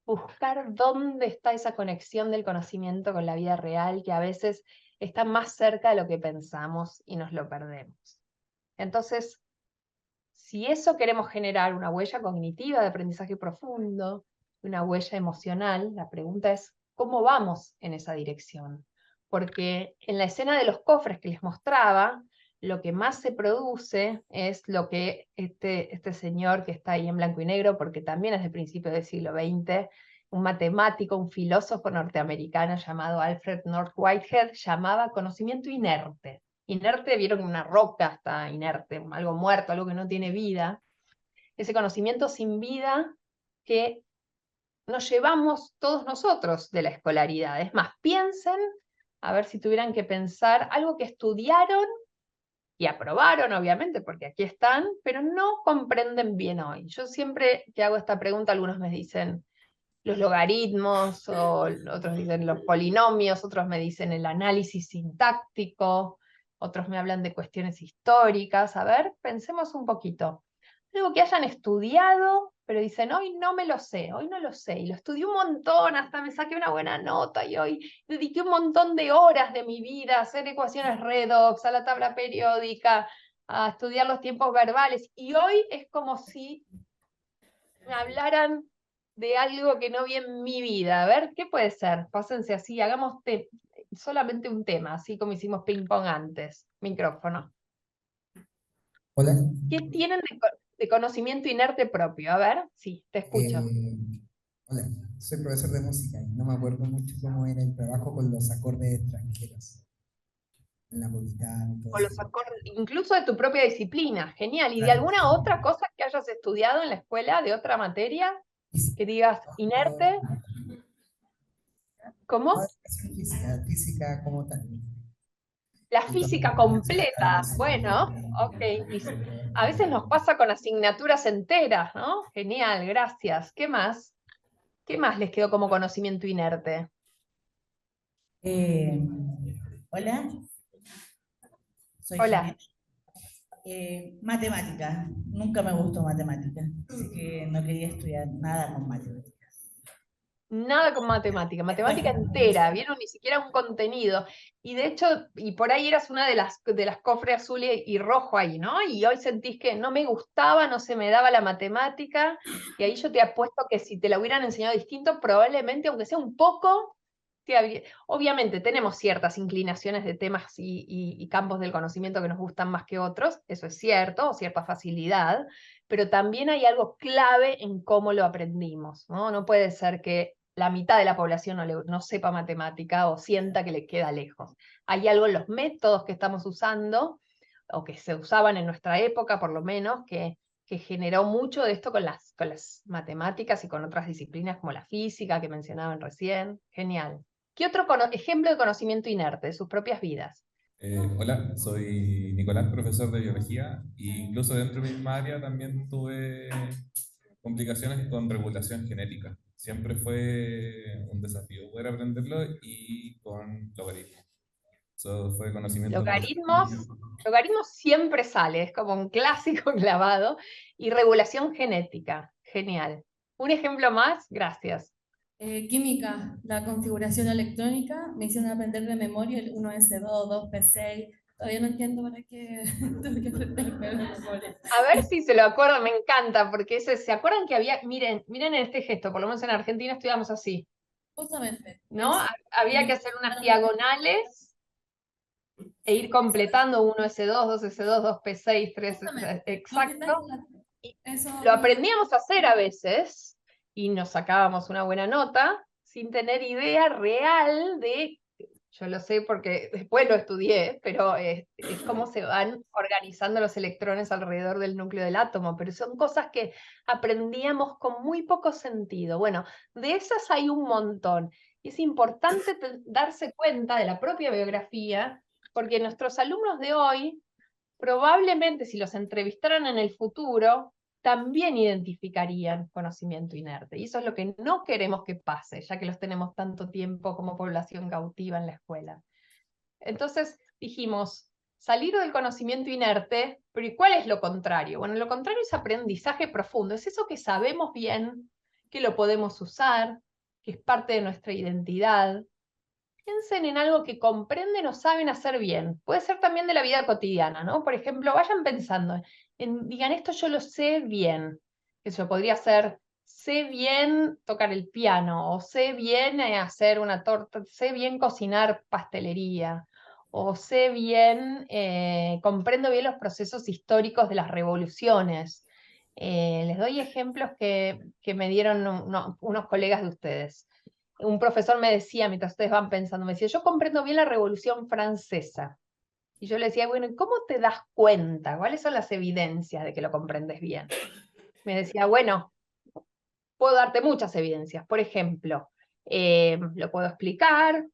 buscar dónde está esa conexión del conocimiento con la vida real, que a veces está más cerca de lo que pensamos y nos lo perdemos. Entonces, si eso queremos generar una huella cognitiva de aprendizaje profundo, una huella emocional, la pregunta es, ¿cómo vamos en esa dirección? Porque en la escena de los cofres que les mostraba, lo que más se produce es lo que este señor que está ahí en blanco y negro, porque también es de principios del siglo XX, un matemático, un filósofo norteamericano llamado Alfred North Whitehead, llamaba conocimiento inerte. Inerte, vieron que una roca está inerte, algo muerto, algo que no tiene vida. Ese conocimiento sin vida que nos llevamos todos nosotros de la escolaridad. Es más, piensen, a ver si tuvieran que pensar algo que estudiaron y aprobaron, obviamente, porque aquí están, pero no comprenden bien hoy. Yo siempre que hago esta pregunta, algunos me dicen los logaritmos, o otros dicen los polinomios, otros me dicen el análisis sintáctico, otros me hablan de cuestiones históricas. A ver, pensemos un poquito. Algo que hayan estudiado, pero dicen, hoy no me lo sé, hoy no lo sé, y lo estudié un montón, hasta me saqué una buena nota, y hoy dediqué un montón de horas de mi vida a hacer ecuaciones redox, a la tabla periódica, a estudiar los tiempos verbales, y hoy es como si me hablaran de algo que no vi en mi vida. A ver, ¿qué puede ser? Pásense así, hagamos solamente un tema, así como hicimos ping pong antes. Micrófono. Hola. ¿Qué tienen de conocimiento inerte propio? A ver, sí, te escucho. Hola, soy profesor de música y no me acuerdo mucho cómo era el trabajo con los acordes extranjeros. El napolitano, todo O los eso. acordes, incluso de tu propia disciplina, genial. ¿Y de Claro. alguna otra cosa que hayas estudiado en la escuela, de otra materia, que digas inerte? ¿Cómo? No, educación física, física como tal. La Y física con completa, relaciones, bueno, ok. A veces nos pasa con asignaturas enteras, ¿no? Genial, gracias. ¿Qué más? ¿Qué más les quedó como conocimiento inerte? Hola, soy Hola. Jimena. Matemática, nunca me gustó matemática, así que no quería estudiar nada con matemáticas. Nada con matemática, matemática entera, ¿vieron? Ni siquiera un contenido. Y de hecho, y por ahí eras una de las cofres azul y rojo ahí, ¿no? Y hoy sentís que no me gustaba, no se me daba la matemática, y ahí yo te apuesto que si te la hubieran enseñado distinto, probablemente, aunque sea un poco, obviamente tenemos ciertas inclinaciones de temas y campos del conocimiento que nos gustan más que otros, eso es cierto, o cierta facilidad, pero también hay algo clave en cómo lo aprendimos, ¿no? No puede ser que la mitad de la población no sepa matemática o sienta que le queda lejos. Hay algo en los métodos que estamos usando, o que se usaban en nuestra época por lo menos, que generó mucho de esto con las matemáticas y con otras disciplinas como la física que mencionaban recién. Genial. ¿Qué otro ejemplo de conocimiento inerte de sus propias vidas? Hola, soy Nicolás, profesor de biología, e incluso dentro de mi misma área también tuve complicaciones con regulación genética. Siempre fue un desafío poder aprenderlo y con logaritmos. Eso fue conocimiento. Logaritmos siempre sale, es como un clásico clavado. Y regulación genética, genial. Un ejemplo más, gracias. Química, la configuración electrónica, me hicieron aprender de memoria el 1S2, 2P6, todavía no entiendo para qué tuve que aprenderme de memoria. A ver si se lo acuerdan, me encanta, porque ¿se acuerdan que había, miren en este gesto, por lo menos en Argentina estudiamos así. Justamente. ¿no? Eso. Había que hacer unas diagonales e ir completando 1S2, 2S2, 2P6, 3, Justamente. exacto. Eso, Lo aprendíamos a hacer a veces y nos sacábamos una buena nota sin tener idea real de, yo lo sé porque después lo estudié, pero es cómo se van organizando los electrones alrededor del núcleo del átomo, pero son cosas que aprendíamos con muy poco sentido. Bueno, de esas hay un montón. Y es importante darse cuenta de la propia biografía, porque nuestros alumnos de hoy, probablemente si los entrevistaran en el futuro, también identificarían conocimiento inerte. Y eso es lo que no queremos que pase, ya que los tenemos tanto tiempo como población cautiva en la escuela. Entonces dijimos, salir del conocimiento inerte, pero ¿y cuál es lo contrario? Bueno, lo contrario es aprendizaje profundo, es eso que sabemos bien, que lo podemos usar, que es parte de nuestra identidad. Piensen en algo que comprenden o saben hacer bien. Puede ser también de la vida cotidiana, ¿no? Por ejemplo, vayan pensando, digan, esto yo lo sé bien. Eso podría ser, sé bien tocar el piano, o sé bien hacer una torta, sé bien cocinar pastelería, o sé bien, comprendo bien los procesos históricos de las revoluciones. Les doy ejemplos que me dieron unos colegas de ustedes. Un profesor me decía, mientras ustedes van pensando, me decía, yo comprendo bien la Revolución Francesa. Y yo le decía, bueno, ¿y cómo te das cuenta? ¿Cuáles son las evidencias de que lo comprendes bien? Me decía, bueno, puedo darte muchas evidencias. Por ejemplo, lo puedo explicar,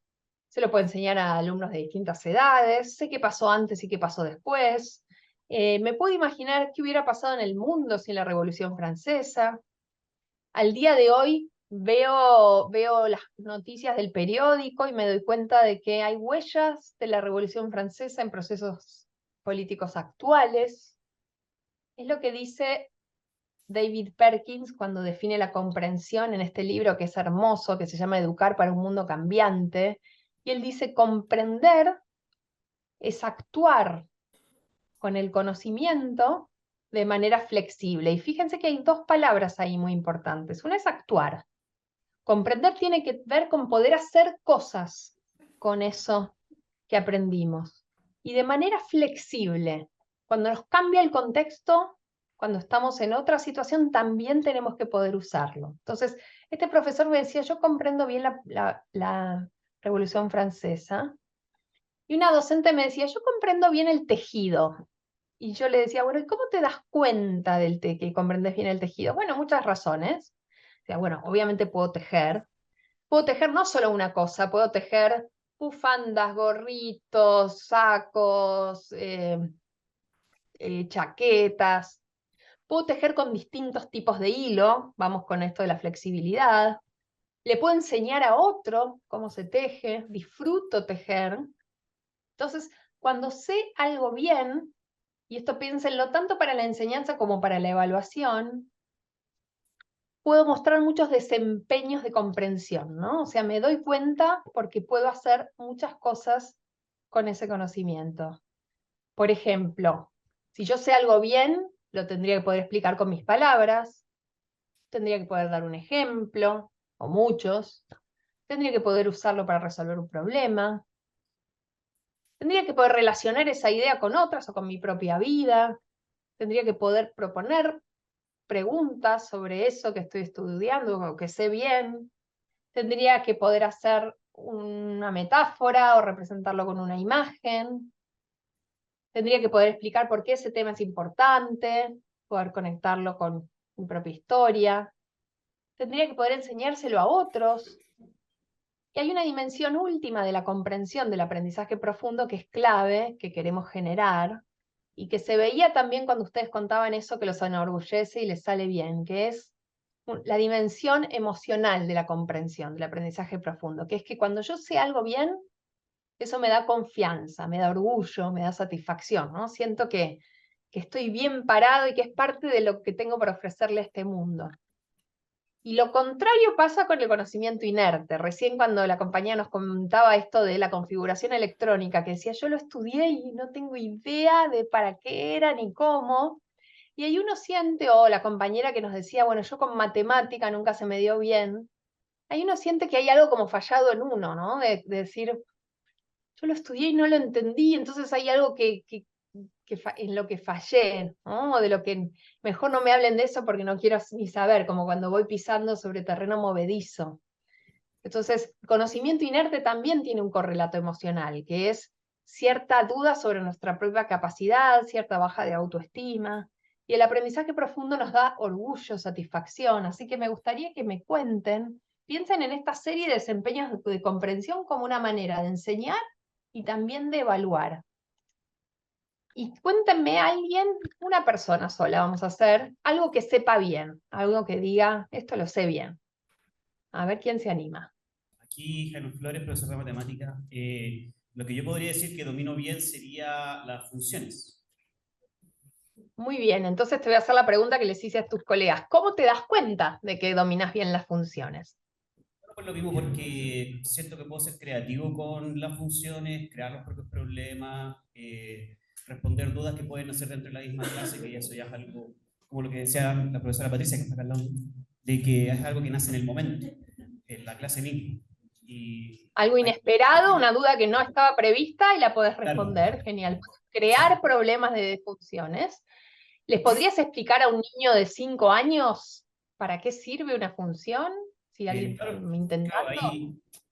se lo puedo enseñar a alumnos de distintas edades, sé qué pasó antes y qué pasó después. Me puedo imaginar qué hubiera pasado en el mundo sin la Revolución Francesa. Al día de hoy veo las noticias del periódico y me doy cuenta de que hay huellas de la Revolución Francesa en procesos políticos actuales. Es lo que dice David Perkins cuando define la comprensión en este libro que es hermoso, que se llama Educar para un mundo cambiante. Y él dice, comprender es actuar con el conocimiento de manera flexible. Y fíjense que hay dos palabras ahí muy importantes. Una es actuar. Comprender tiene que ver con poder hacer cosas con eso que aprendimos. Y de manera flexible. Cuando nos cambia el contexto, cuando estamos en otra situación, también tenemos que poder usarlo. Entonces, este profesor me decía, yo comprendo bien la Revolución Francesa. Y una docente me decía, yo comprendo bien el tejido. Y yo le decía, bueno, ¿y cómo te das cuenta que comprendes bien el tejido? Bueno, muchas razones. O sea, bueno, obviamente puedo tejer no solo una cosa, puedo tejer bufandas, gorritos, sacos, chaquetas. Puedo tejer con distintos tipos de hilo, vamos con esto de la flexibilidad. Le puedo enseñar a otro cómo se teje, disfruto tejer. Entonces, cuando sé algo bien, y esto piénsenlo tanto para la enseñanza como para la evaluación, puedo mostrar muchos desempeños de comprensión, ¿no? O sea, me doy cuenta porque puedo hacer muchas cosas con ese conocimiento. Por ejemplo, si yo sé algo bien, lo tendría que poder explicar con mis palabras, tendría que poder dar un ejemplo, o muchos, tendría que poder usarlo para resolver un problema, tendría que poder relacionar esa idea con otras o con mi propia vida, tendría que poder proponer preguntas sobre eso que estoy estudiando o que sé bien, tendría que poder hacer una metáfora o representarlo con una imagen, tendría que poder explicar por qué ese tema es importante, poder conectarlo con mi propia historia, tendría que poder enseñárselo a otros. Y hay una dimensión última de la comprensión del aprendizaje profundo que es clave, que queremos generar, y que se veía también cuando ustedes contaban eso que los enorgullece y les sale bien, que es la dimensión emocional de la comprensión, del aprendizaje profundo, que es que cuando yo sé algo bien, eso me da confianza, me da orgullo, me da satisfacción, ¿no? Siento que estoy bien parado y que es parte de lo que tengo para ofrecerle a este mundo. Y lo contrario pasa con el conocimiento inerte. Recién cuando la compañía nos comentaba esto de la configuración electrónica, que decía, yo lo estudié y no tengo idea de para qué era ni cómo. Y ahí uno siente, o la compañera que nos decía, bueno, yo con matemática nunca se me dio bien. ahí uno siente que hay algo como fallado en uno, ¿no? De decir, yo lo estudié y no lo entendí, entonces hay algo en lo que fallé, ¿no? O de lo que mejor no me hablen de eso porque no quiero ni saber, como cuando voy pisando sobre terreno movedizo. Entonces, conocimiento inerte también tiene un correlato emocional, que es cierta duda sobre nuestra propia capacidad, cierta baja de autoestima, y el aprendizaje profundo nos da orgullo, satisfacción, así que me gustaría que me cuenten, piensen en esta serie de desempeños de comprensión como una manera de enseñar y también de evaluar. Y cuéntenme a alguien, una persona sola vamos a hacer, algo que sepa bien, algo que diga, esto lo sé bien. A ver quién se anima. Aquí Jaime Flores, profesor de matemática. Lo que yo podría decir que domino bien sería las funciones. Muy bien, entonces te voy a hacer la pregunta que les hice a tus colegas. ¿Cómo te das cuenta de que dominas bien las funciones? No por lo mismo, porque siento que puedo ser creativo con las funciones, crear los propios problemas, responder dudas que pueden hacer dentro de la misma clase, que eso ya es algo, como lo que decía la profesora Patricia, que está acá al lado, de que es algo que nace en el momento, en la clase misma. Algo inesperado, una duda que no estaba prevista y la podés responder. Claro. Genial. Crear problemas de funciones. ¿Les podrías explicar a un niño de 5 años para qué sirve una función? Si alguien me intentando. Claro,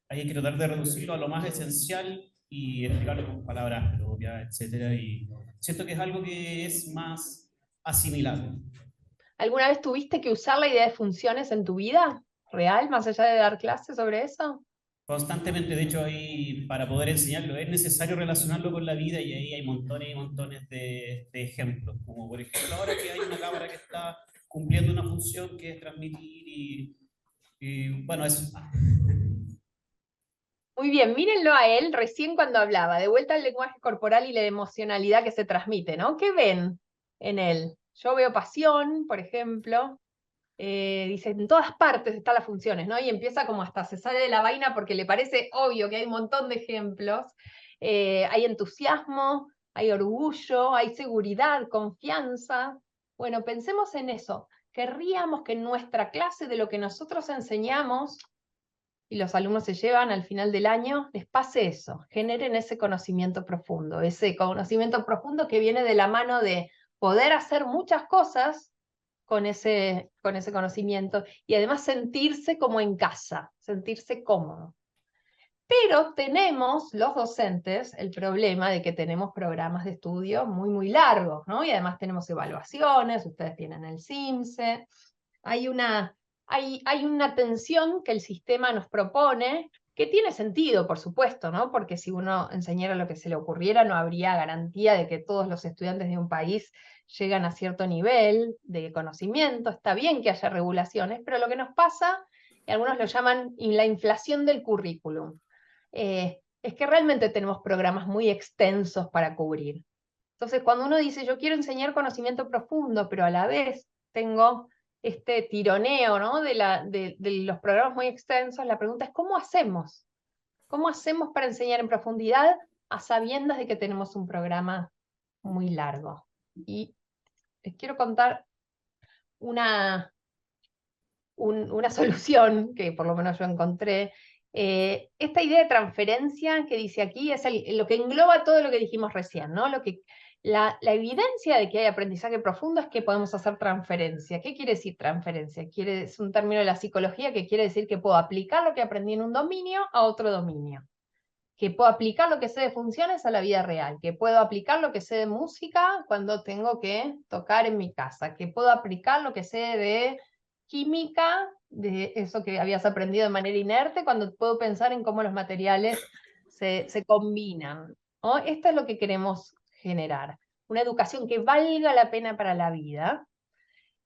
ahí hay que tratar de reducirlo a lo más esencial y explicarlo con palabras propias, etc. Y siento que es algo que es más asimilable. ¿Alguna vez tuviste que usar la idea de funciones en tu vida real, más allá de dar clases sobre eso? Constantemente, de hecho, para poder enseñarlo es necesario relacionarlo con la vida y ahí hay montones y montones de ejemplos, como por ejemplo ahora que hay una cámara que está cumpliendo una función que es transmitir y bueno, eso. Muy bien, mírenlo a él recién cuando hablaba, de vuelta al lenguaje corporal y la emocionalidad que se transmite, ¿no? ¿Qué ven en él? Yo veo pasión, por ejemplo. Dice, en todas partes están las funciones, ¿no? Y empieza como hasta se sale de la vaina porque le parece obvio que hay un montón de ejemplos. Hay entusiasmo, hay orgullo, hay seguridad, confianza. Bueno, pensemos en eso. Querríamos que en nuestra clase de lo que nosotros enseñamos y los alumnos se llevan al final del año, les pase eso, generen ese conocimiento profundo que viene de la mano de poder hacer muchas cosas con ese conocimiento y además sentirse como en casa, sentirse cómodo. Pero tenemos, los docentes, el problema de que tenemos programas de estudio muy largos, ¿no? Y además tenemos evaluaciones, ustedes tienen el CIMSE, hay una tensión que el sistema nos propone, que tiene sentido, por supuesto, ¿no? Porque si uno enseñara lo que se le ocurriera, no habría garantía de que todos los estudiantes de un país llegan a cierto nivel de conocimiento. Está bien que haya regulaciones, pero lo que nos pasa, y algunos lo llaman la inflación del currículum, es que realmente tenemos programas muy extensos para cubrir. Entonces, cuando uno dice, yo quiero enseñar conocimiento profundo, pero a la vez tengo este tironeo, ¿no? de los programas muy extensos, la pregunta es, ¿cómo hacemos? ¿Cómo hacemos para enseñar en profundidad a sabiendas de que tenemos un programa muy largo? Y les quiero contar una solución que por lo menos yo encontré. Esta idea de transferencia que dice aquí es lo que engloba todo lo que dijimos recién, ¿no? La evidencia de que hay aprendizaje profundo es que podemos hacer transferencia. ¿Qué quiere decir transferencia? Es un término de la psicología que quiere decir que puedo aplicar lo que aprendí en un dominio a otro dominio. Que puedo aplicar lo que sé de funciones a la vida real, que puedo aplicar lo que sé de música cuando tengo que tocar en mi casa, que puedo aplicar lo que sé de química, de eso que habías aprendido de manera inerte, cuando puedo pensar en cómo los materiales se combinan, ¿no? Esto es lo que queremos generar, una educación que valga la pena para la vida.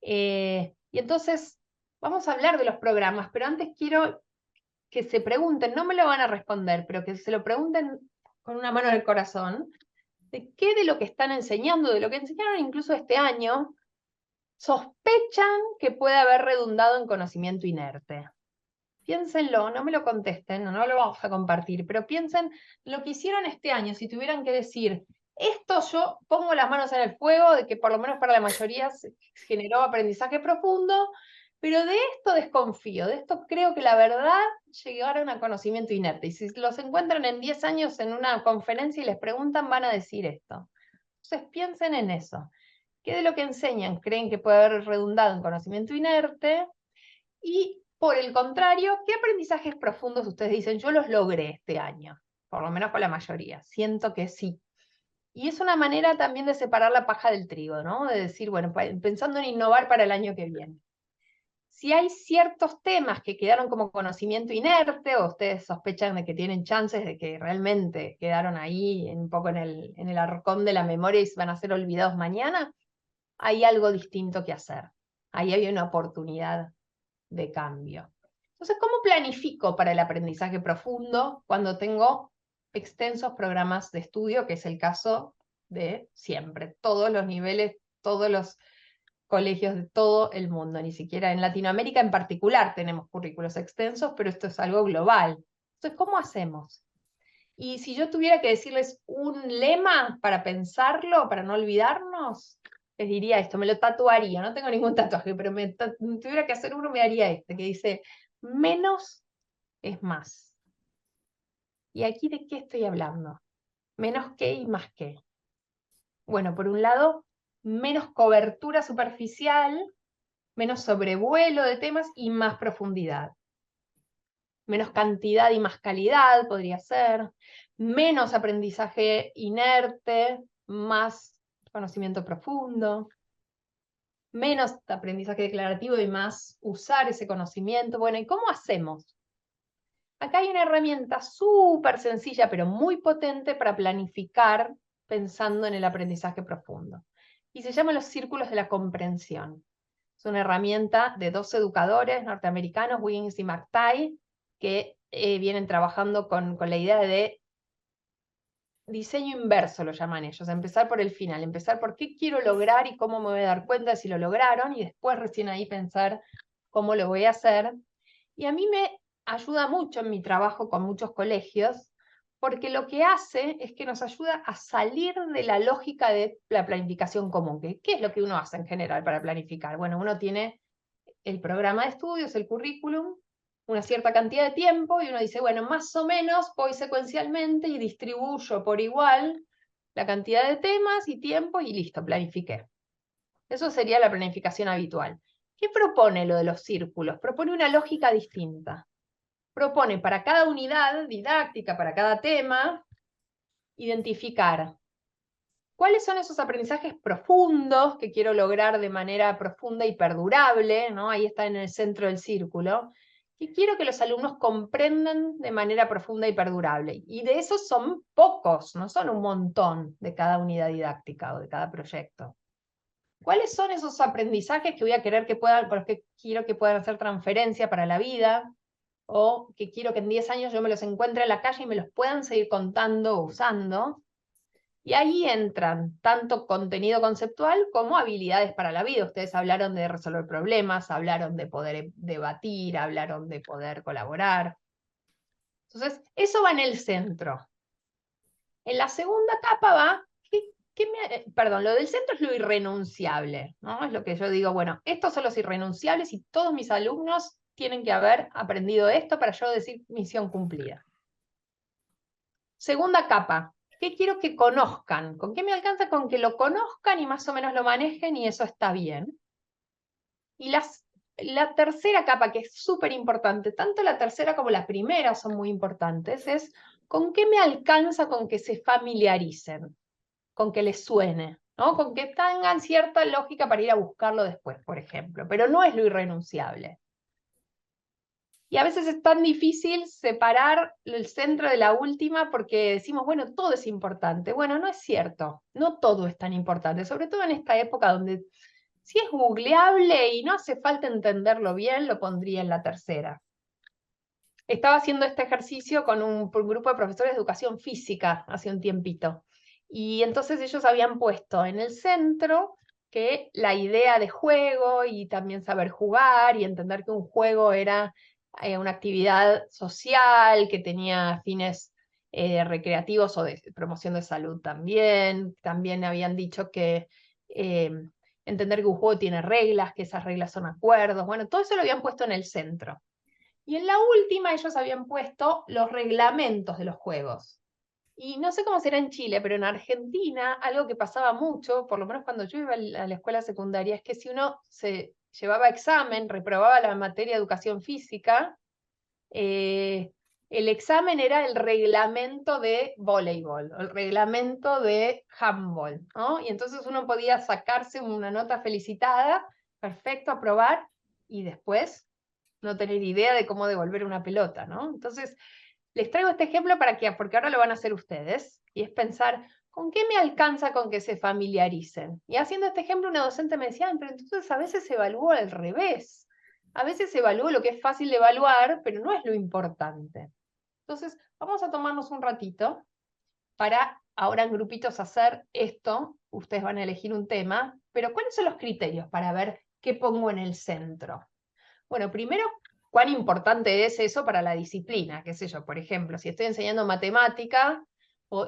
Y entonces, vamos a hablar de los programas, pero antes quiero que se pregunten, no me lo van a responder, pero que se lo pregunten con una mano en el corazón, de qué de lo que están enseñando, de lo que enseñaron incluso este año, sospechan que puede haber redundado en conocimiento inerte. Piénsenlo, no me lo contesten, no lo vamos a compartir, pero piensen lo que hicieron este año, si tuvieran que decir, esto yo pongo las manos en el fuego de que por lo menos para la mayoría se generó aprendizaje profundo, Pero de esto desconfío, de esto creo que la verdad llegaron a conocimiento inerte. Y si los encuentran en 10 años en una conferencia y les preguntan, van a decir esto. Entonces piensen en eso. ¿Qué de lo que enseñan creen que puede haber redundado en conocimiento inerte? Y por el contrario, ¿qué aprendizajes profundos ustedes dicen, yo los logré este año? Por lo menos con la mayoría. Siento que sí. Y es una manera también de separar la paja del trigo, ¿no? De decir, bueno, pensando en innovar para el año que viene. Si hay ciertos temas que quedaron como conocimiento inerte, o ustedes sospechan de que tienen chances de que realmente quedaron ahí un poco en el arcón de la memoria y van a ser olvidados mañana, hay algo distinto que hacer. Ahí hay una oportunidad de cambio. Entonces, ¿cómo planifico para el aprendizaje profundo cuando tengo extensos programas de estudio, que es el caso de siempre? Todos los niveles, todos los colegios de todo el mundo, ni siquiera en Latinoamérica en particular tenemos currículos extensos, pero esto es algo global. Entonces, ¿cómo hacemos? Y si yo tuviera que decirles un lema para pensarlo, para no olvidarnos, les diría esto, me lo tatuaría, no tengo ningún tatuaje, pero tuviera que hacer uno, me haría este, que dice, menos es más. ¿Y aquí de qué estoy hablando? Menos qué y más qué. Bueno, por un lado, menos cobertura superficial, menos sobrevuelo de temas y más profundidad. Menos cantidad y más calidad podría ser. Menos aprendizaje inerte, más conocimiento profundo. Menos aprendizaje declarativo y más usar ese conocimiento. Bueno, ¿y cómo hacemos? Acá hay una herramienta súper sencilla, pero muy potente para planificar pensando en el aprendizaje profundo. Y se llama los círculos de la comprensión. Es una herramienta de 2 educadores norteamericanos, Wiggins y McTighe, que vienen trabajando con la idea de diseño inverso, lo llaman ellos, empezar por el final, empezar por qué quiero lograr y cómo me voy a dar cuenta si lo lograron, y después recién ahí pensar cómo lo voy a hacer. Y a mí me ayuda mucho en mi trabajo con muchos colegios, porque lo que hace es que nos ayuda a salir de la lógica de la planificación común. ¿Qué es lo que uno hace en general para planificar? Bueno, uno tiene el programa de estudios, el currículum, una cierta cantidad de tiempo, y uno dice, bueno, más o menos voy secuencialmente y distribuyo por igual la cantidad de temas y tiempo, y listo, planifiqué. Eso sería la planificación habitual. ¿Qué propone lo de los círculos? Propone una lógica distinta. Propone para cada unidad didáctica, para cada tema, identificar cuáles son esos aprendizajes profundos que quiero lograr de manera profunda y perdurable, ¿no? Ahí está en el centro del círculo, y quiero que los alumnos comprendan de manera profunda y perdurable. Y de esos son pocos, no son un montón de cada unidad didáctica o de cada proyecto. ¿Cuáles son esos aprendizajes que voy a querer que puedan, con los que quiero que puedan hacer transferencia para la vida? O que quiero que en 10 años yo me los encuentre en la calle y me los puedan seguir contando o usando. Y ahí entran tanto contenido conceptual como habilidades para la vida. Ustedes hablaron de resolver problemas, hablaron de poder debatir, hablaron de poder colaborar. Entonces, eso va en el centro. En la segunda capa va, perdón, lo del centro es lo irrenunciable, ¿no? Es lo que yo digo, bueno, estos son los irrenunciables y todos mis alumnos tienen que haber aprendido esto para yo decir misión cumplida. Segunda capa, ¿qué quiero que conozcan? ¿Con qué me alcanza? Con que lo conozcan y más o menos lo manejen, y eso está bien. Y la tercera capa, que es súper importante, tanto la tercera como la primera son muy importantes, es ¿con qué me alcanza con que se familiaricen? Con que les suene, ¿no? Con que tengan cierta lógica para ir a buscarlo después, por ejemplo, pero no es lo irrenunciable. Y a veces es tan difícil separar el centro de la última porque decimos, bueno, todo es importante. Bueno, no es cierto, no todo es tan importante, sobre todo en esta época donde si es googleable y no hace falta entenderlo bien, lo pondría en la tercera. Estaba haciendo este ejercicio con un grupo de profesores de educación física hace un tiempito. Y entonces ellos habían puesto en el centro que la idea de juego y también saber jugar y entender que un juego era una actividad social que tenía fines recreativos o de promoción de salud también. También habían dicho que entender que un juego tiene reglas, que esas reglas son acuerdos, bueno, todo eso lo habían puesto en el centro. Y en la última ellos habían puesto los reglamentos de los juegos. Y no sé cómo será en Chile, pero en Argentina algo que pasaba mucho, por lo menos cuando yo iba a la escuela secundaria, es que si uno se llevaba examen, reprobaba la materia de educación física, el examen era el reglamento de voleibol, el reglamento de handball, ¿no? Y entonces uno podía sacarse una nota felicitada, perfecto, aprobar, y después no tener idea de cómo devolver una pelota, ¿no? Entonces, les traigo este ejemplo porque ahora lo van a hacer ustedes, y es pensar, ¿con qué me alcanza con que se familiaricen? Y haciendo este ejemplo, una docente me decía, pero entonces a veces se evalúa al revés. A veces se evalúa lo que es fácil de evaluar, pero no es lo importante. Entonces, vamos a tomarnos un ratito para ahora en grupitos hacer esto. Ustedes van a elegir un tema, pero ¿cuáles son los criterios para ver qué pongo en el centro? Bueno, primero, ¿cuán importante es eso para la disciplina? Qué sé yo, por ejemplo, si estoy enseñando matemática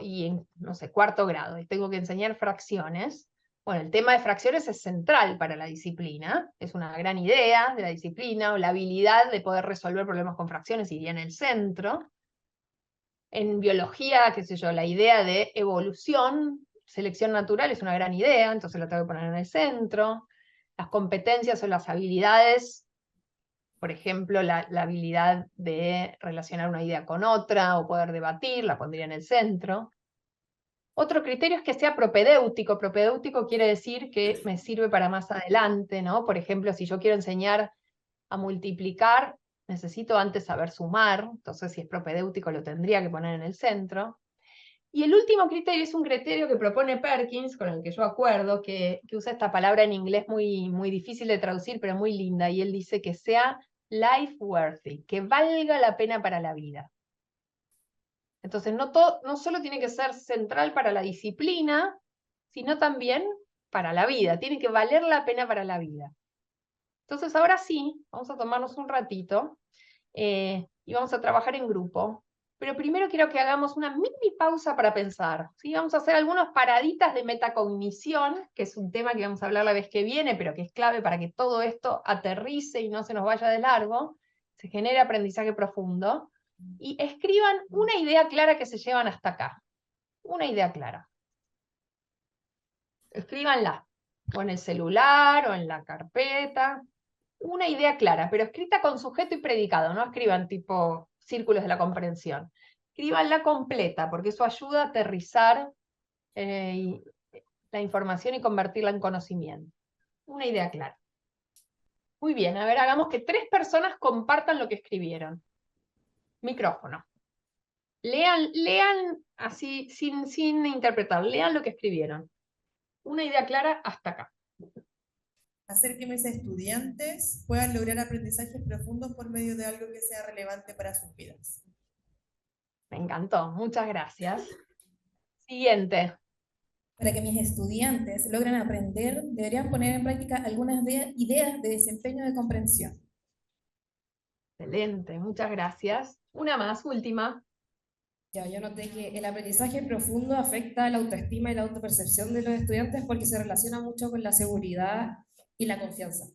y en, no sé, 4º grado y tengo que enseñar fracciones, bueno, el tema de fracciones es central para la disciplina, es una gran idea de la disciplina, o la habilidad de poder resolver problemas con fracciones iría en el centro. En biología, qué sé yo, la idea de evolución, selección natural es una gran idea, entonces la tengo que poner en el centro. Las competencias o las habilidades, por ejemplo, la habilidad de relacionar una idea con otra o poder debatir, la pondría en el centro. Otro criterio es que sea propedéutico. Propedéutico quiere decir que me sirve para más adelante, ¿no? Por ejemplo, si yo quiero enseñar a multiplicar, necesito antes saber sumar, entonces si es propedéutico lo tendría que poner en el centro. Y el último criterio es un criterio que propone Perkins, con el que yo acuerdo, que usa esta palabra en inglés muy, muy difícil de traducir, pero muy linda, y él dice que sea life worthy, que valga la pena para la vida. Entonces, no solo tiene que ser central para la disciplina, sino también para la vida, tiene que valer la pena para la vida. Entonces, ahora sí, vamos a tomarnos un ratito y vamos a trabajar en grupo. Pero primero quiero que hagamos una mini pausa para pensar, ¿sí? Vamos a hacer algunas paraditas de metacognición, que es un tema que vamos a hablar la vez que viene, pero que es clave para que todo esto aterrice y no se nos vaya de largo, se genere aprendizaje profundo, y escriban una idea clara que se llevan hasta acá. Una idea clara. Escríbanla, o en el celular, o en la carpeta. Una idea clara, pero escrita con sujeto y predicado, no escriban tipo círculos de la comprensión. Escríbanla completa, porque eso ayuda a aterrizar la información y convertirla en conocimiento. Una idea clara. Muy bien, a ver, hagamos que 3 personas compartan lo que escribieron. Micrófono. Lean así, sin interpretar, lean lo que escribieron. Una idea clara hasta acá. Hacer que mis estudiantes puedan lograr aprendizajes profundos por medio de algo que sea relevante para sus vidas. Me encantó, muchas gracias. Siguiente. Para que mis estudiantes logren aprender, deberían poner en práctica algunas ideas de desempeño de comprensión. Excelente, muchas gracias. Una más, última. Ya, yo noté que el aprendizaje profundo afecta la autoestima y la autopercepción de los estudiantes porque se relaciona mucho con la seguridad y la confianza.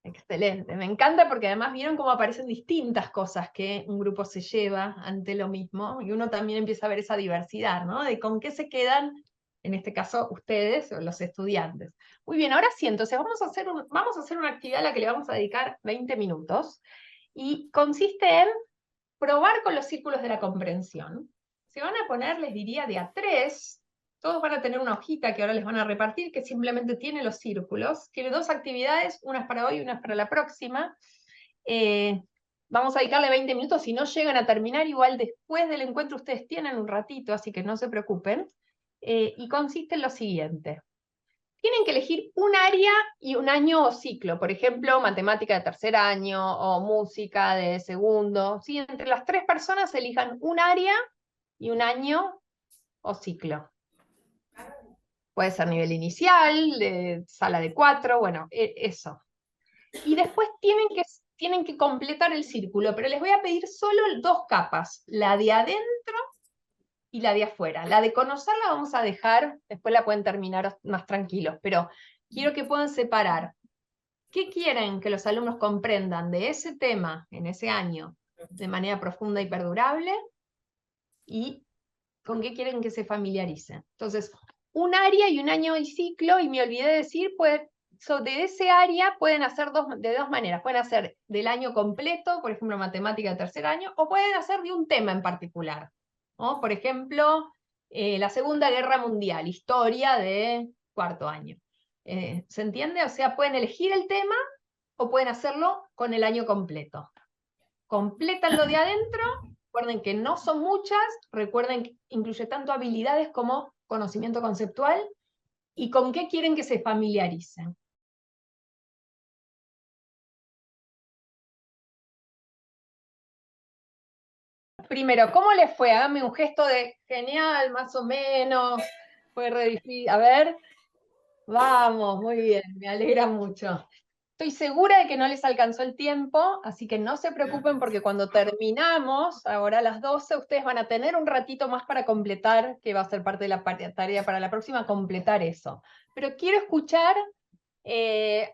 Excelente, me encanta porque además vieron cómo aparecen distintas cosas que un grupo se lleva ante lo mismo, y uno también empieza a ver esa diversidad, ¿no? De con qué se quedan, en este caso ustedes o los estudiantes. Muy bien, ahora sí, entonces vamos a hacer una actividad a la que le vamos a dedicar 20 minutos, y consiste en probar con los círculos de la comprensión. Se van a poner, les diría, de a 3. Todos van a tener una hojita que ahora les van a repartir, que simplemente tiene los círculos. Tiene 2 actividades, una es para hoy y una es para la próxima. Vamos a dedicarle 20 minutos. Si no llegan a terminar, igual después del encuentro ustedes tienen un ratito, así que no se preocupen. Y consiste en lo siguiente. Tienen que elegir un área y un año o ciclo. Por ejemplo, matemática de 3er año o música de 2º. ¿Sí? Entre las 3 personas elijan un área y un año o ciclo. Puede ser nivel inicial, sala de 4, bueno, eso. Y después tienen que completar el círculo, pero les voy a pedir solo 2 capas, la de adentro y la de afuera. La de conocer la vamos a dejar, después la pueden terminar más tranquilos, pero quiero que puedan separar qué quieren que los alumnos comprendan de ese tema en ese año de manera profunda y perdurable, y con qué quieren que se familiaricen. Entonces, un área y un año y ciclo, y me olvidé de decir, de ese área pueden hacer de dos maneras. Pueden hacer del año completo, por ejemplo, matemática de tercer año, o pueden hacer de un tema en particular, ¿no? Por ejemplo, la Segunda Guerra Mundial, historia de cuarto año. ¿Se entiende? O sea, pueden elegir el tema o pueden hacerlo con el año completo. Completan lo de adentro. Recuerden que no son muchas, recuerden que incluye tanto habilidades como conocimiento conceptual, y con qué quieren que se familiaricen. Primero, ¿cómo les fue? Háganme un gesto de genial, más o menos, fue re difícil. A ver, vamos, muy bien, me alegra mucho. Estoy segura de que no les alcanzó el tiempo, así que no se preocupen porque cuando terminamos, ahora a las 12, ustedes van a tener un ratito más para completar, que va a ser parte de la tarea para la próxima, completar eso. Pero quiero escuchar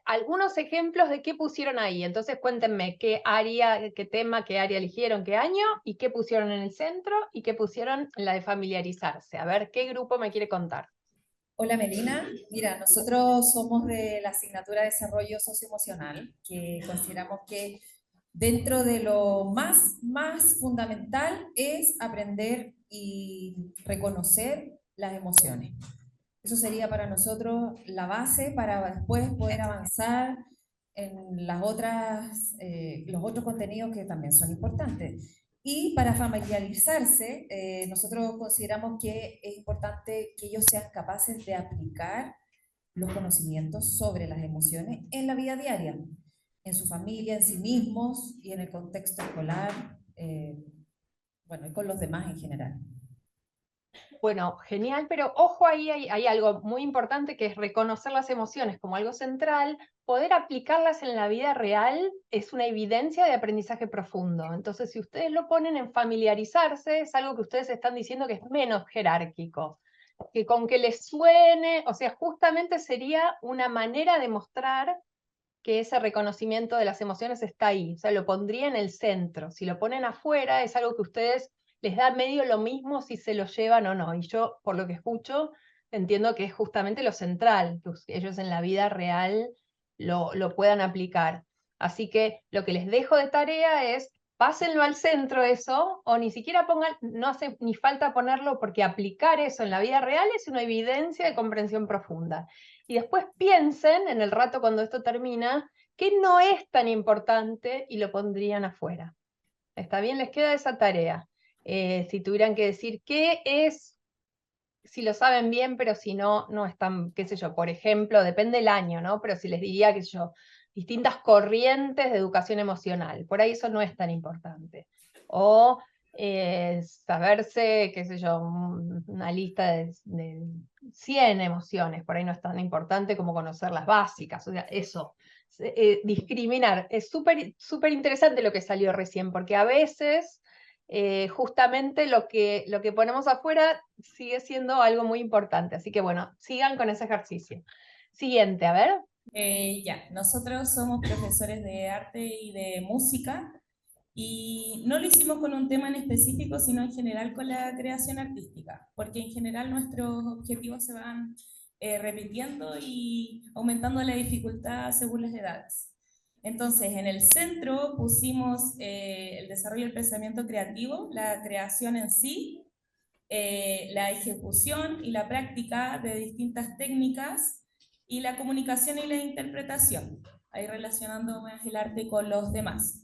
algunos ejemplos de qué pusieron ahí. Entonces cuéntenme qué área, qué tema, qué área eligieron, qué año, y qué pusieron en el centro, y qué pusieron en la de familiarizarse. A ver, ¿qué grupo me quiere contar? Hola Melina, mira, nosotros somos de la asignatura de Desarrollo Socioemocional, que consideramos que dentro de lo más fundamental es aprender y reconocer las emociones. Eso sería para nosotros la base para después poder avanzar en las los otros contenidos que también son importantes. Y para familiarizarse, nosotros consideramos que es importante que ellos sean capaces de aplicar los conocimientos sobre las emociones en la vida diaria, en su familia, en sí mismos y en el contexto escolar, bueno, y con los demás en general. Bueno, genial, pero ojo, ahí hay algo muy importante, que es reconocer las emociones como algo central. Poder aplicarlas en la vida real es una evidencia de aprendizaje profundo. Entonces, si ustedes lo ponen en familiarizarse, es algo que ustedes están diciendo que es menos jerárquico, que con que les suene, o sea, justamente sería una manera de mostrar que ese reconocimiento de las emociones está ahí. O sea, lo pondría en el centro. Si lo ponen afuera, es algo que ustedes les da medio lo mismo si se lo llevan o no. Y yo, por lo que escucho, entiendo que es justamente lo central, que ellos en la vida real lo puedan aplicar. Así que lo que les dejo de tarea es, pásenlo al centro eso, o ni siquiera pongan, no hace ni falta ponerlo, porque aplicar eso en la vida real es una evidencia de comprensión profunda. Y después piensen, en el rato cuando esto termina, que no es tan importante y lo pondrían afuera. ¿Está bien? Les queda esa tarea. Si tuvieran que decir qué es, si lo saben bien, pero si no, no están, qué sé yo, por ejemplo, depende del año, ¿no? Pero si les diría, qué sé yo, distintas corrientes de educación emocional, por ahí eso no es tan importante. O saberse, qué sé yo, una lista de 100 emociones, por ahí no es tan importante como conocer las básicas, o sea, eso. Discriminar, es súper interesante lo que salió recién, porque a veces justamente lo que ponemos afuera sigue siendo algo muy importante. Así que bueno, sigan con ese ejercicio. Siguiente, a ver. Ya, nosotros somos profesores de arte y de música y no lo hicimos con un tema en específico, sino en general con la creación artística, porque en general nuestros objetivos se van repitiendo y aumentando la dificultad según las edades. Entonces, en el centro pusimos el desarrollo del pensamiento creativo, la creación en sí, la ejecución y la práctica de distintas técnicas y la comunicación y la interpretación, ahí relacionando más el arte con los demás.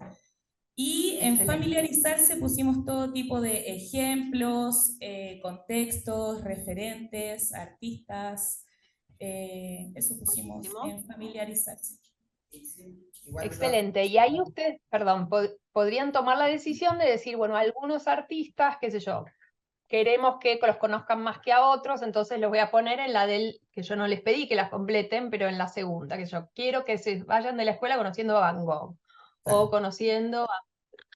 Y en familiarizarse pusimos todo tipo de ejemplos, contextos, referentes, artistas, eso pusimos en familiarizarse. Excelente. Y ahí ustedes, perdón, podrían tomar la decisión de decir, bueno, algunos artistas, qué sé yo, queremos que los conozcan más que a otros, entonces los voy a poner en la del, que yo no les pedí que las completen, pero en la segunda, que yo quiero que se vayan de la escuela conociendo a Van Gogh, o conociendo a...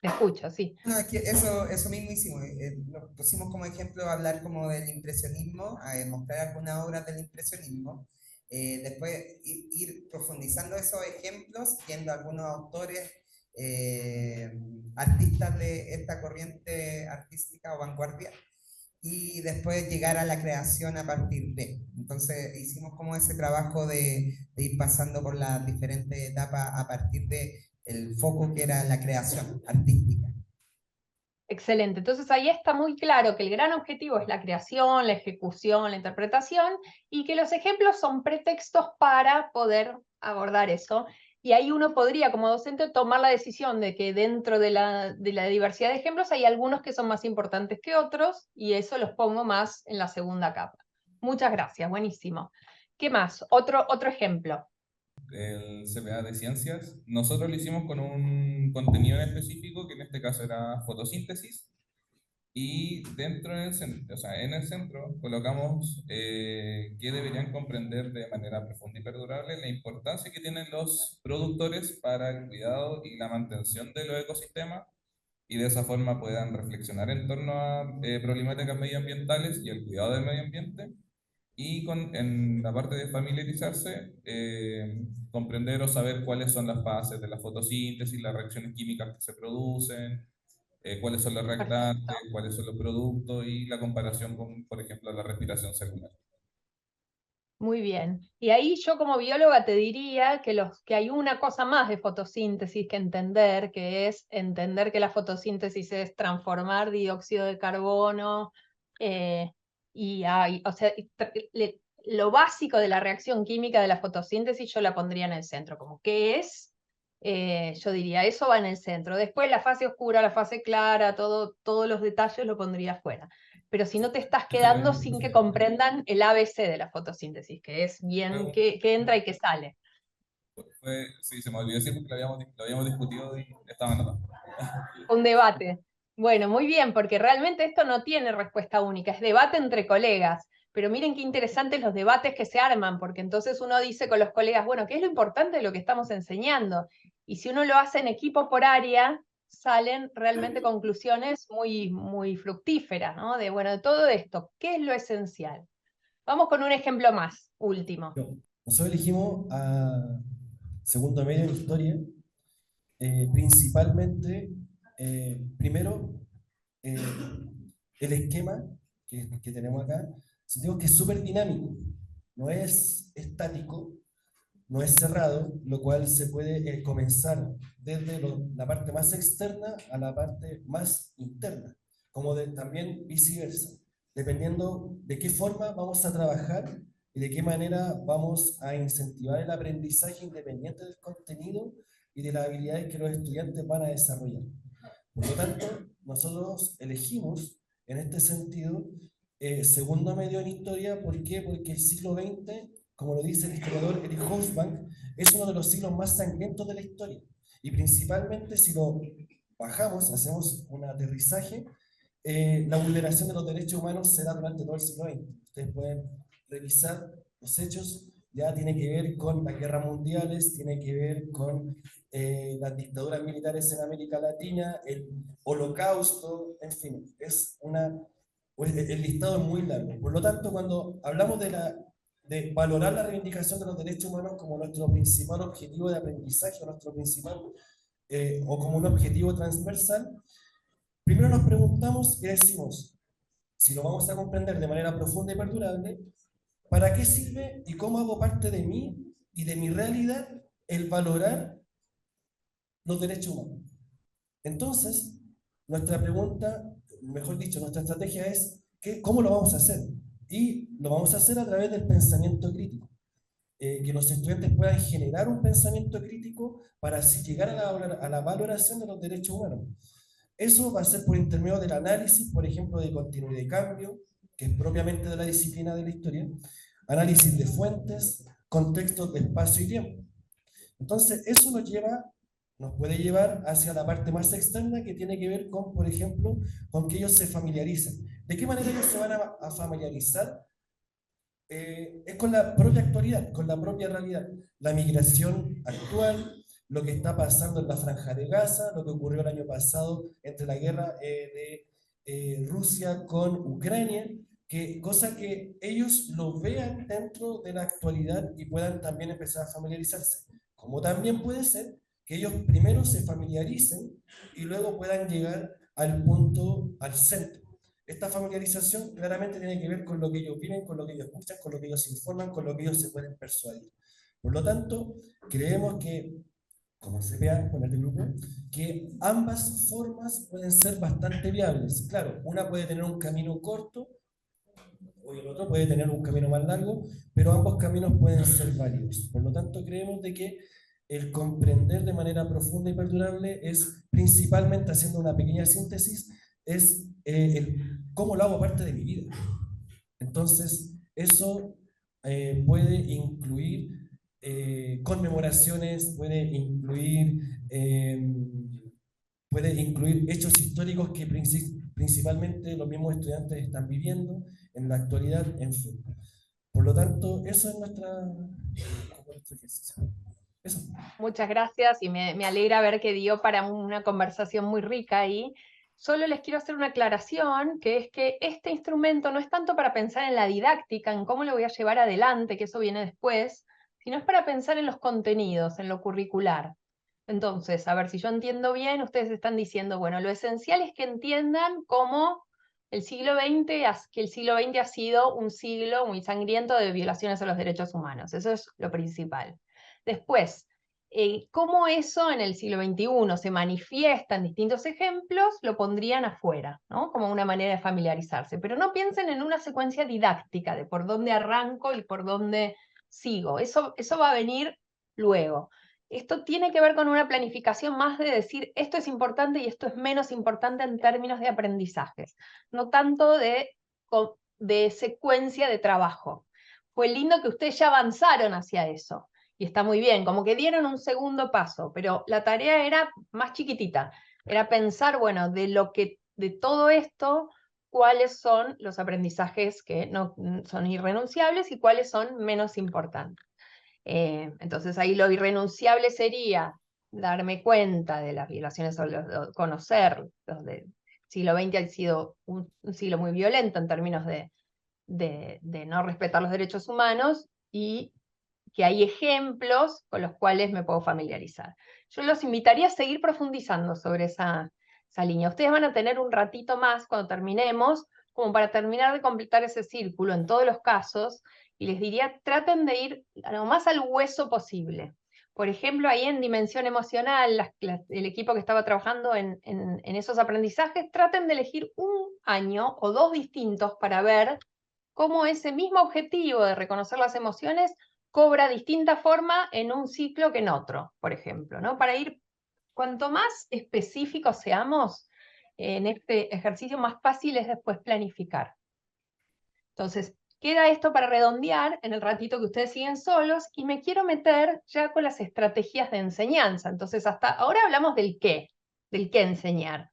Te escucho, sí. No, es que eso mismo hicimos. Lo pusimos como ejemplo hablar como del impresionismo, mostrar algunas obras del impresionismo. Después ir profundizando esos ejemplos, viendo algunos autores, artistas de esta corriente artística o vanguardia, y después llegar a la creación a partir de. Entonces hicimos como ese trabajo de ir pasando por las diferentes etapas a partir de el foco que era la creación artística. Excelente. Entonces ahí está muy claro que el gran objetivo es la creación, la ejecución, la interpretación, y que los ejemplos son pretextos para poder abordar eso. Y ahí uno podría, como docente, tomar la decisión de que dentro de la diversidad de ejemplos hay algunos que son más importantes que otros, y eso los pongo más en la segunda capa. Muchas gracias, buenísimo. ¿Qué más? Otro ejemplo. El CPA de ciencias, nosotros lo hicimos con un contenido en específico, que en este caso era fotosíntesis, y dentro del centro, o sea, en el centro colocamos que deberían comprender de manera profunda y perdurable la importancia que tienen los productores para el cuidado y la mantención de los ecosistemas, y de esa forma puedan reflexionar en torno a problemáticas medioambientales y el cuidado del medio ambiente. Y en la parte de familiarizarse, comprender o saber cuáles son las fases de la fotosíntesis, las reacciones químicas que se producen, cuáles son los reactantes, cuáles son los productos y la comparación con, por ejemplo, la respiración celular. Muy bien. Y ahí yo como bióloga te diría que hay una cosa más de fotosíntesis que entender, que es entender que la fotosíntesis es transformar dióxido de carbono, o sea, lo básico de la reacción química de la fotosíntesis yo la pondría en el centro, como qué es, yo diría, eso va en el centro. Después la fase oscura, la fase clara, todos los detalles lo pondría afuera. Pero si no te estás quedando sin que comprendan el ABC de la fotosíntesis, que es bien qué entra y qué sale. Sí, se me olvidó decir porque lo habíamos discutido y estaba anotado. Un debate. Bueno, muy bien, porque realmente esto no tiene respuesta única, es debate entre colegas. Pero miren qué interesantes los debates que se arman, porque entonces uno dice con los colegas, bueno, ¿qué es lo importante de lo que estamos enseñando? Y si uno lo hace en equipo por área, salen realmente conclusiones muy fructíferas, ¿no? De, bueno, de todo esto, ¿qué es lo esencial? Vamos con un ejemplo más, último. Nosotros elegimos a segundo medio en historia, principalmente, primero, el esquema que tenemos acá, sentimos que es súper dinámico, no es estático, no es cerrado, lo cual se puede comenzar desde la parte más externa a la parte más interna, como también viceversa, dependiendo de qué forma vamos a trabajar y de qué manera vamos a incentivar el aprendizaje independiente del contenido y de las habilidades que los estudiantes van a desarrollar. Por lo tanto, nosotros elegimos en este sentido segundo medio en historia. ¿Por qué? Porque el siglo XX, como lo dice el historiador Eric Hobsbawm, es uno de los siglos más sangrientos de la historia. Y principalmente si lo bajamos, hacemos un aterrizaje, la vulneración de los derechos humanos se da durante todo el siglo XX. Ustedes pueden revisar los hechos, ya tiene que ver con las guerras mundiales, tiene que ver con las dictaduras militares en América Latina, el holocausto, en fin, el listado es muy largo. Por lo tanto, cuando hablamos de valorar la reivindicación de los derechos humanos como nuestro principal objetivo de aprendizaje, nuestro principal, o como un objetivo transversal, primero nos preguntamos y decimos, si lo vamos a comprender de manera profunda y perdurable, ¿para qué sirve y cómo hago parte de mí y de mi realidad el valorar los derechos humanos? Entonces, nuestra pregunta, mejor dicho, nuestra estrategia es ¿cómo lo vamos a hacer? Y lo vamos a hacer a través del pensamiento crítico. Que los estudiantes puedan generar un pensamiento crítico para así llegar a la valoración de los derechos humanos. Eso va a ser por intermedio del análisis, por ejemplo, de continuidad y cambio, que es propiamente de la disciplina de la historia, análisis de fuentes, contextos de espacio y tiempo. Entonces, eso nos puede llevar hacia la parte más externa, que tiene que ver con, por ejemplo, con que ellos se familiaricen. ¿De qué manera ellos se van a familiarizar? Es con la propia actualidad, con la propia realidad. La migración actual, lo que está pasando en la Franja de Gaza, lo que ocurrió el año pasado entre la guerra de Rusia con Ucrania, cosa que ellos lo vean dentro de la actualidad y puedan también empezar a familiarizarse. Como también puede ser que ellos primero se familiaricen y luego puedan llegar al punto, al centro. Esta familiarización claramente tiene que ver con lo que ellos viven, con lo que ellos escuchan, con lo que ellos se informan, con lo que ellos se pueden persuadir. Por lo tanto, creemos que, como se vea con este grupo, que ambas formas pueden ser bastante viables. Claro, una puede tener un camino corto, o el otro puede tener un camino más largo, pero ambos caminos pueden ser válidos. Por lo tanto, creemos de que el comprender de manera profunda y perdurable es, principalmente haciendo una pequeña síntesis, es cómo lo hago parte de mi vida. Entonces, eso puede incluir conmemoraciones, puede incluir hechos históricos que principalmente los mismos estudiantes están viviendo en la actualidad, en fin. Por lo tanto, eso es nuestro ejercicio. Eso. Muchas gracias y me alegra ver que dio para una conversación muy rica ahí. Solo les quiero hacer una aclaración, que es que este instrumento no es tanto para pensar en la didáctica, en cómo lo voy a llevar adelante, que eso viene después, sino es para pensar en los contenidos, en lo curricular. Entonces, a ver si yo entiendo bien, ustedes están diciendo, bueno, lo esencial es que entiendan cómo que el siglo XX ha sido un siglo muy sangriento de violaciones a los derechos humanos. Eso es lo principal. Después, cómo eso en el siglo XXI se manifiesta en distintos ejemplos, lo pondrían afuera, ¿no? Como una manera de familiarizarse. Pero no piensen en una secuencia didáctica de por dónde arranco y por dónde sigo. Eso va a venir luego. Esto tiene que ver con una planificación más de decir esto es importante y esto es menos importante en términos de aprendizajes, no tanto de secuencia de trabajo. Fue lindo que ustedes ya avanzaron hacia eso. Y está muy bien, como que dieron un segundo paso, pero la tarea era más chiquitita. Era pensar, bueno, de todo esto, cuáles son los aprendizajes que no son irrenunciables y cuáles son menos importantes. Entonces ahí lo irrenunciable sería darme cuenta de las violaciones, conocer los del siglo XX ha sido un siglo muy violento en términos de no respetar los derechos humanos y que hay ejemplos con los cuales me puedo familiarizar. Yo los invitaría a seguir profundizando sobre esa línea. Ustedes van a tener un ratito más cuando terminemos, como para terminar de completar ese círculo en todos los casos, y les diría, traten de ir lo más al hueso posible. Por ejemplo, ahí en dimensión emocional, el equipo que estaba trabajando en esos aprendizajes, traten de elegir un año o dos distintos para ver cómo ese mismo objetivo de reconocer las emociones cobra distinta forma en un ciclo que en otro, por ejemplo, ¿no? Para ir, cuanto más específicos seamos en este ejercicio, más fácil es después planificar. Entonces, queda esto para redondear en el ratito que ustedes siguen solos y me quiero meter ya con las estrategias de enseñanza. Entonces, hasta ahora hablamos del qué enseñar.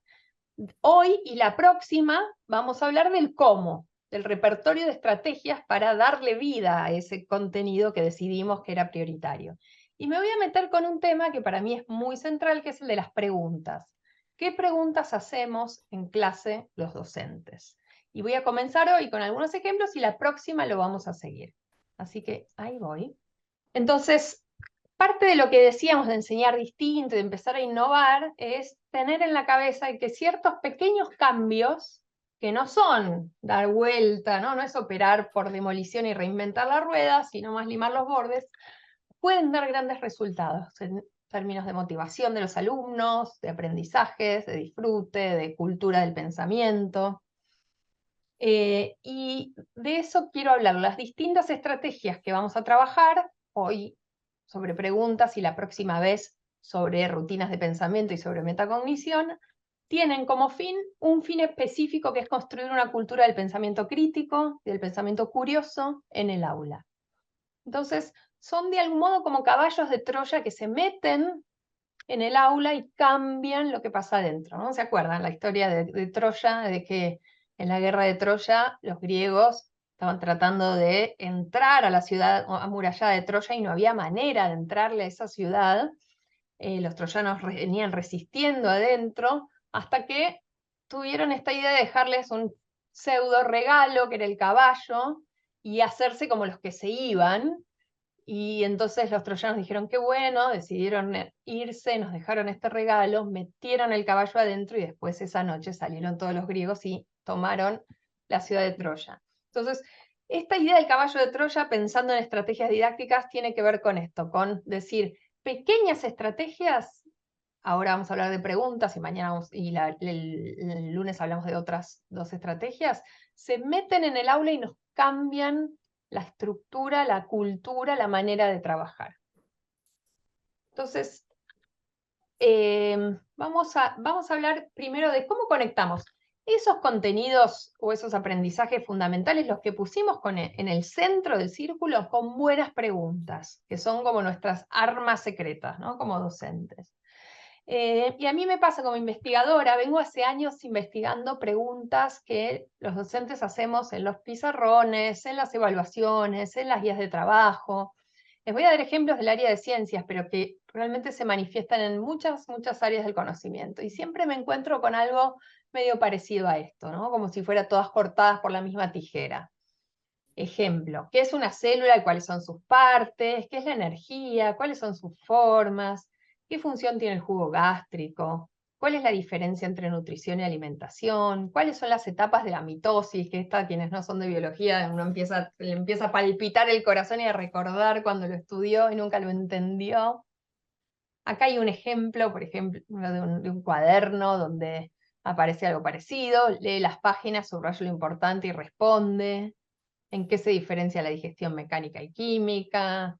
Hoy y la próxima vamos a hablar del cómo, del repertorio de estrategias para darle vida a ese contenido que decidimos que era prioritario. Y me voy a meter con un tema que para mí es muy central, que es el de las preguntas. ¿Qué preguntas hacemos en clase los docentes? Y voy a comenzar hoy con algunos ejemplos y la próxima lo vamos a seguir. Así que ahí voy. Entonces, parte de lo que decíamos de enseñar distinto, de empezar a innovar, es tener en la cabeza que ciertos pequeños cambios, que no son dar vuelta, no es operar por demolición y reinventar la rueda, sino más limar los bordes, pueden dar grandes resultados en términos de motivación de los alumnos, de aprendizajes, de disfrute, de cultura del pensamiento. Y de eso quiero hablar, las distintas estrategias que vamos a trabajar hoy sobre preguntas y la próxima vez sobre rutinas de pensamiento y sobre metacognición, tienen como fin un fin específico que es construir una cultura del pensamiento crítico, del pensamiento curioso en el aula. Entonces, son de algún modo como caballos de Troya que se meten en el aula y cambian lo que pasa adentro, ¿no? ¿Se acuerdan la historia de Troya, de que en la guerra de Troya los griegos estaban tratando de entrar a la ciudad amurallada de Troya y no había manera de entrarle a esa ciudad? Los troyanos venían resistiendo adentro hasta que tuvieron esta idea de dejarles un pseudo regalo, que era el caballo, y hacerse como los que se iban. Y entonces los troyanos dijeron, qué bueno, decidieron irse, nos dejaron este regalo, metieron el caballo adentro y después esa noche salieron todos los griegos y tomaron la ciudad de Troya. Entonces, esta idea del caballo de Troya, pensando en estrategias didácticas, tiene que ver con esto, con decir pequeñas estrategias. Ahora vamos a hablar de preguntas y mañana el lunes hablamos de otras 2 estrategias. Se meten en el aula y nos cambian la estructura, la cultura, la manera de trabajar. Entonces, vamos a hablar primero de cómo conectamos esos contenidos o esos aprendizajes fundamentales, los que pusimos en el centro del círculo, con buenas preguntas, que son como nuestras armas secretas, ¿no? Como docentes. Y a mí me pasa como investigadora, vengo hace años investigando preguntas que los docentes hacemos en los pizarrones, en las evaluaciones, en las guías de trabajo. Les voy a dar ejemplos del área de ciencias, pero que realmente se manifiestan en muchas áreas del conocimiento. Y siempre me encuentro con algo medio parecido a esto, ¿no? Como si fueran todas cortadas por la misma tijera. Ejemplo, ¿qué es una célula y cuáles son sus partes? ¿Qué es la energía? ¿Cuáles son sus formas? ¿Qué función tiene el jugo gástrico? ¿Cuál es la diferencia entre nutrición y alimentación? ¿Cuáles son las etapas de la mitosis? Que quienes no son de biología, uno le empieza a palpitar el corazón y a recordar cuando lo estudió y nunca lo entendió. Acá hay un ejemplo, por ejemplo, de un cuaderno donde aparece algo parecido, lee las páginas, subraya lo importante y responde. ¿En qué se diferencia la digestión mecánica y química?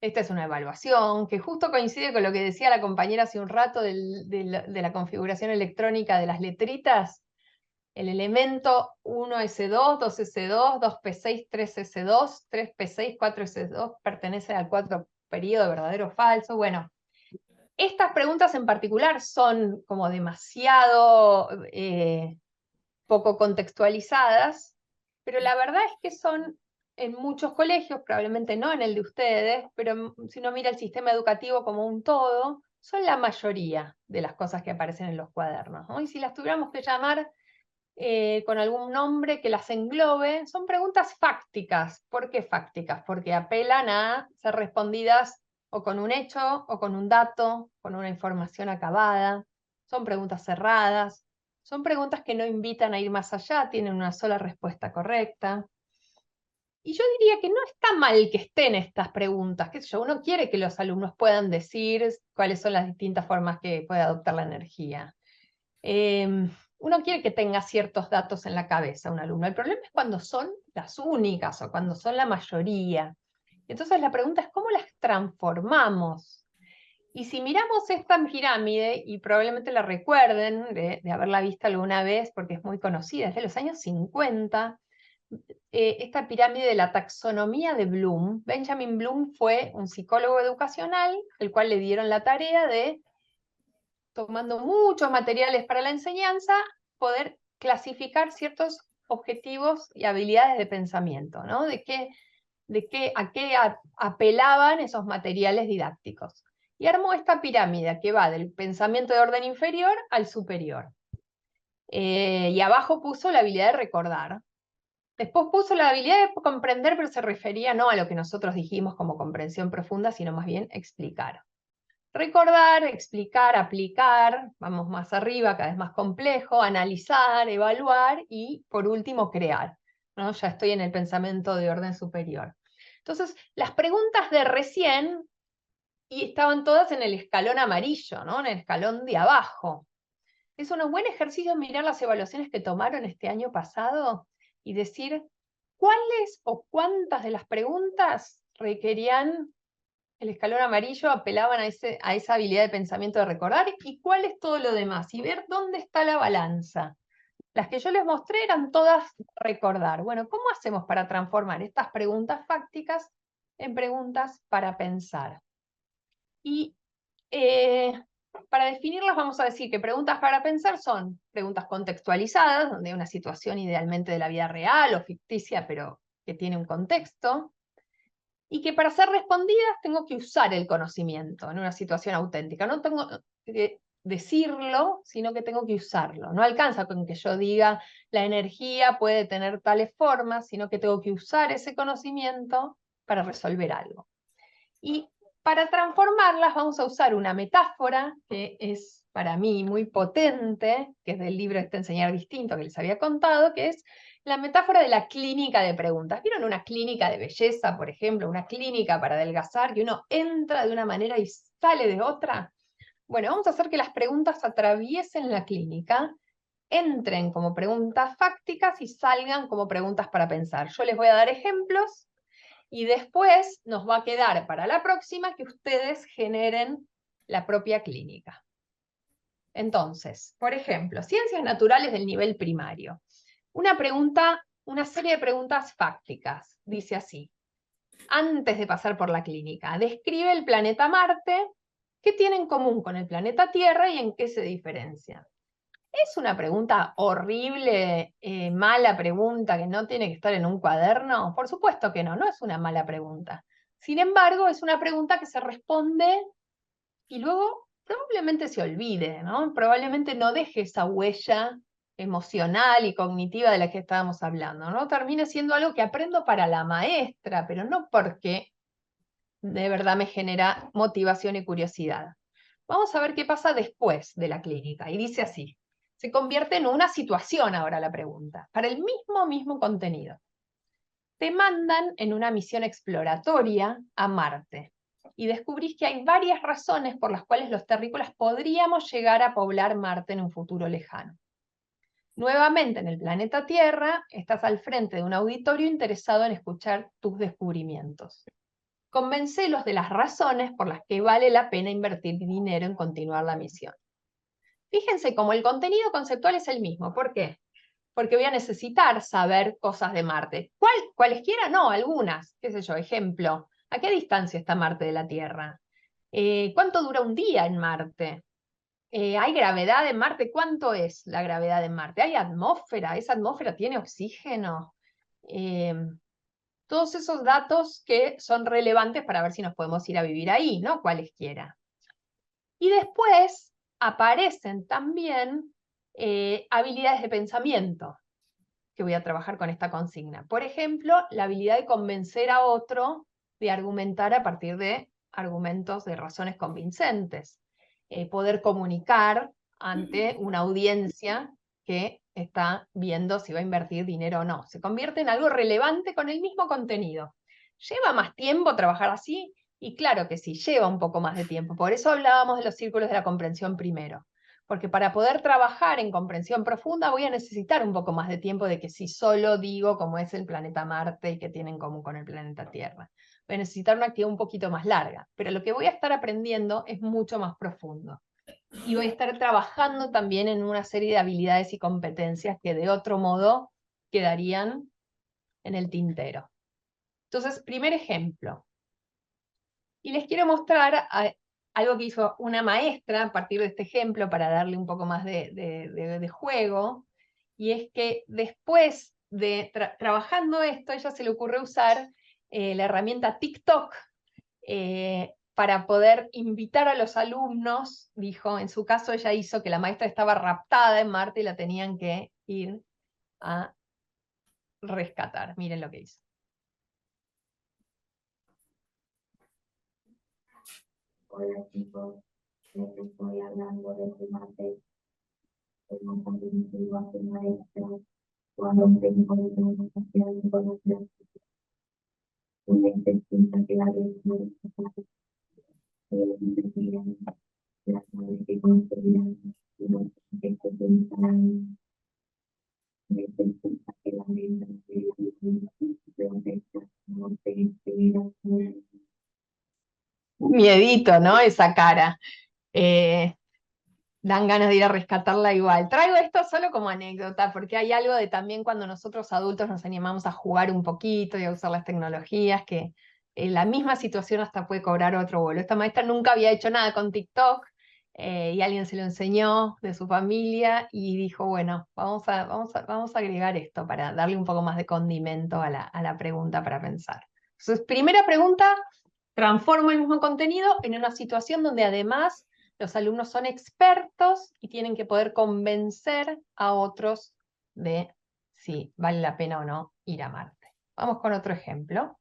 Esta es una evaluación que justo coincide con lo que decía la compañera hace un rato de la configuración electrónica de las letritas. El elemento 1S2, 2S2, 2P6, 3S2, 3P6, 4S2 pertenecen al 4 periodo, verdadero o falso. Bueno, estas preguntas en particular son como demasiado poco contextualizadas, pero la verdad es que son en muchos colegios, probablemente no en el de ustedes, pero si uno mira el sistema educativo como un todo, son la mayoría de las cosas que aparecen en los cuadernos, ¿no? Y si las tuviéramos que llamar con algún nombre que las englobe, son preguntas fácticas. ¿Por qué fácticas? Porque apelan a ser respondidas o con un hecho, o con un dato, con una información acabada. Son preguntas cerradas. Son preguntas que no invitan a ir más allá, tienen una sola respuesta correcta. Y yo diría que no está mal que estén estas preguntas, qué sé yo, uno quiere que los alumnos puedan decir cuáles son las distintas formas que puede adoptar la energía. Uno quiere que tenga ciertos datos en la cabeza un alumno. El problema es cuando son las únicas o cuando son la mayoría. Entonces la pregunta es ¿cómo las transformamos? Y si miramos esta pirámide, y probablemente la recuerden de haberla visto alguna vez porque es muy conocida, es de los años 50, esta pirámide de la taxonomía de Bloom. Benjamin Bloom fue un psicólogo educacional, al cual le dieron la tarea de, tomando muchos materiales para la enseñanza, poder clasificar ciertos objetivos y habilidades de pensamiento, ¿no? A qué apelaban esos materiales didácticos. Y armó esta pirámide que va del pensamiento de orden inferior al superior. Y abajo puso la habilidad de recordar. Después puso la habilidad de comprender, pero se refería no a lo que nosotros dijimos como comprensión profunda, sino más bien explicar. Recordar, explicar, aplicar, vamos más arriba, cada vez más complejo, analizar, evaluar y, por último, crear, ¿no? Ya estoy en el pensamiento de orden superior. Entonces, las preguntas de recién y estaban todas en el escalón amarillo, ¿no? En el escalón de abajo. Es un buen ejercicio mirar las evaluaciones que tomaron este año pasado y decir cuáles o cuántas de las preguntas requerían el escalón amarillo, apelaban a esa habilidad de pensamiento de recordar, y cuál es todo lo demás, y ver dónde está la balanza. Las que yo les mostré eran todas recordar. Bueno, ¿cómo hacemos para transformar estas preguntas fácticas en preguntas para pensar? Y para definirlas vamos a decir que preguntas para pensar son preguntas contextualizadas, donde hay una situación idealmente de la vida real o ficticia, pero que tiene un contexto, y que para ser respondidas tengo que usar el conocimiento en una situación auténtica. No tengo decirlo, sino que tengo que usarlo. No alcanza con que yo diga la energía puede tener tales formas, sino que tengo que usar ese conocimiento para resolver algo. Y para transformarlas vamos a usar una metáfora que es para mí muy potente, que es del libro Este Enseñar Distinto que les había contado, que es la metáfora de la clínica de preguntas. ¿Vieron una clínica de belleza, por ejemplo? Una clínica para adelgazar, que uno entra de una manera y sale de otra. Bueno, vamos a hacer que las preguntas atraviesen la clínica, entren como preguntas fácticas y salgan como preguntas para pensar. Yo les voy a dar ejemplos y después nos va a quedar para la próxima que ustedes generen la propia clínica. Entonces, por ejemplo, ciencias naturales del nivel primario. Una serie de preguntas fácticas. Dice así: antes de pasar por la clínica, describe el planeta Marte. ¿Qué tiene en común con el planeta Tierra y en qué se diferencia? ¿Es una pregunta horrible, mala pregunta que no tiene que estar en un cuaderno? Por supuesto que no, no es una mala pregunta. Sin embargo, es una pregunta que se responde y luego probablemente se olvide, ¿no? Probablemente no deje esa huella emocional y cognitiva de la que estábamos hablando, ¿no? Termine siendo algo que aprendo para la maestra, pero no porque de verdad me genera motivación y curiosidad. Vamos a ver qué pasa después de la clínica. Y dice así: se convierte en una situación ahora la pregunta, para el mismo contenido. Te mandan en una misión exploratoria a Marte y descubrís que hay varias razones por las cuales los terrícolas podríamos llegar a poblar Marte en un futuro lejano. Nuevamente en el planeta Tierra, estás al frente de un auditorio interesado en escuchar tus descubrimientos. Convéncelos de las razones por las que vale la pena invertir dinero en continuar la misión. Fíjense cómo el contenido conceptual es el mismo. ¿Por qué? Porque voy a necesitar saber cosas de Marte. ¿Cualesquiera? No, algunas. ¿Qué sé yo? Ejemplo, ¿a qué distancia está Marte de la Tierra? ¿Cuánto dura un día en Marte? ¿Hay gravedad en Marte? ¿Cuánto es la gravedad en Marte? ¿Hay atmósfera? ¿Esa atmósfera tiene oxígeno? Todos esos datos que son relevantes para ver si nos podemos ir a vivir ahí, ¿no? Cualesquiera. Y después aparecen también habilidades de pensamiento que voy a trabajar con esta consigna. Por ejemplo, la habilidad de convencer a otro de argumentar a partir de argumentos de razones convincentes. Poder comunicar ante una audiencia que está viendo si va a invertir dinero o no. Se convierte en algo relevante con el mismo contenido. ¿Lleva más tiempo trabajar así? Y claro que sí, lleva un poco más de tiempo. Por eso hablábamos de los círculos de la comprensión primero. Porque para poder trabajar en comprensión profunda voy a necesitar un poco más de tiempo de que si solo digo cómo es el planeta Marte y qué tiene en común con el planeta Tierra. Voy a necesitar una actividad un poquito más larga. Pero lo que voy a estar aprendiendo es mucho más profundo. Y voy a estar trabajando también en una serie de habilidades y competencias que de otro modo quedarían en el tintero. Entonces, primer ejemplo. Y les quiero mostrar algo que hizo una maestra a partir de este ejemplo para darle un poco más de juego, y es que después de trabajando esto, a ella se le ocurrió usar la herramienta TikTok para poder invitar a los alumnos. Dijo, en su caso ella hizo que la maestra estaba raptada en Marte y la tenían que ir a rescatar. Miren lo que hizo. Hola chicos, les estoy hablando de Marte. Tengo también a ser maestra cuando tengo de comunicación y conocer una intensidad que la vez no es capaz de las madres que construirán y los que pensarán. Necesita que la vez no se espera. Miedito, ¿no? Esa cara. Dan ganas de ir a rescatarla igual. Traigo esto solo como anécdota, porque hay algo de también cuando nosotros adultos nos animamos a jugar un poquito y a usar las tecnologías, que la misma situación hasta puede cobrar otro vuelo. Esta maestra nunca había hecho nada con TikTok, y alguien se lo enseñó de su familia y dijo, bueno, vamos a agregar esto para darle un poco más de condimento a la pregunta para pensar. Entonces, primera pregunta, transformo el mismo contenido en una situación donde además Los alumnos son expertos y tienen que poder convencer a otros de si vale la pena o no ir a Marte. Vamos con otro ejemplo.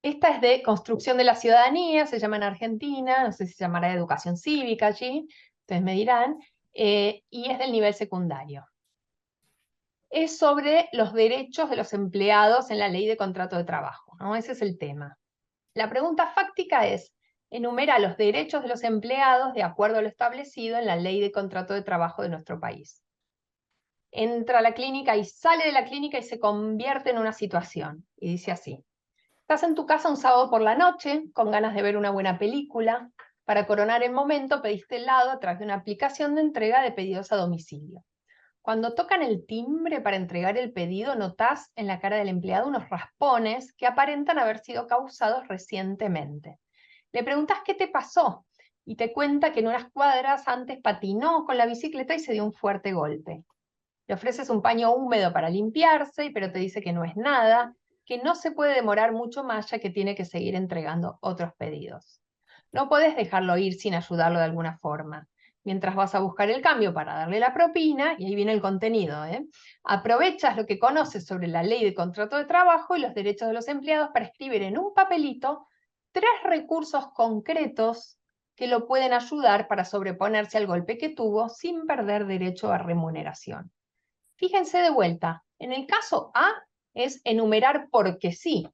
Esta es de construcción de la ciudadanía, se llama en Argentina, no sé si se llamará educación cívica allí, ustedes me dirán, y es del nivel secundario. Es sobre los derechos de los empleados en la ley de contrato de trabajo, ¿no? Ese es el tema. La pregunta fáctica es, enumera los derechos de los empleados de acuerdo a lo establecido en la ley de contrato de trabajo de nuestro país. Entra a la clínica y sale de la clínica y se convierte en una situación. Y dice así: estás en tu casa un sábado por la noche, con ganas de ver una buena película. Para coronar el momento, pediste helado a través de una aplicación de entrega de pedidos a domicilio. Cuando tocan el timbre para entregar el pedido, notás en la cara del empleado unos raspones que aparentan haber sido causados recientemente. Le preguntás qué te pasó y te cuenta que en unas cuadras antes patinó con la bicicleta y se dio un fuerte golpe. Le ofreces un paño húmedo para limpiarse, pero te dice que no es nada, que no se puede demorar mucho más ya que tiene que seguir entregando otros pedidos. No podés dejarlo ir sin ayudarlo de alguna forma. Mientras vas a buscar el cambio para darle la propina, y ahí viene el contenido, aprovechas lo que conoces sobre la ley de contrato de trabajo y los derechos de los empleados para escribir en un papelito 3 recursos concretos que lo pueden ayudar para sobreponerse al golpe que tuvo sin perder derecho a remuneración. Fíjense de vuelta, en el caso A es enumerar porque sí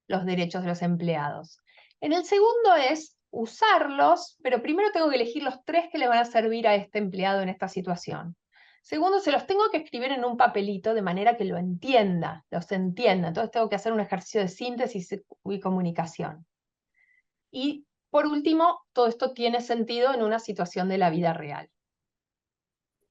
los derechos de los empleados. En el segundo es usarlos, pero primero tengo que elegir los 3 que le van a servir a este empleado en esta situación. Segundo, se los tengo que escribir en un papelito de manera que lo entienda, los entienda. Entonces tengo que hacer un ejercicio de síntesis y comunicación. Y por último, todo esto tiene sentido en una situación de la vida real.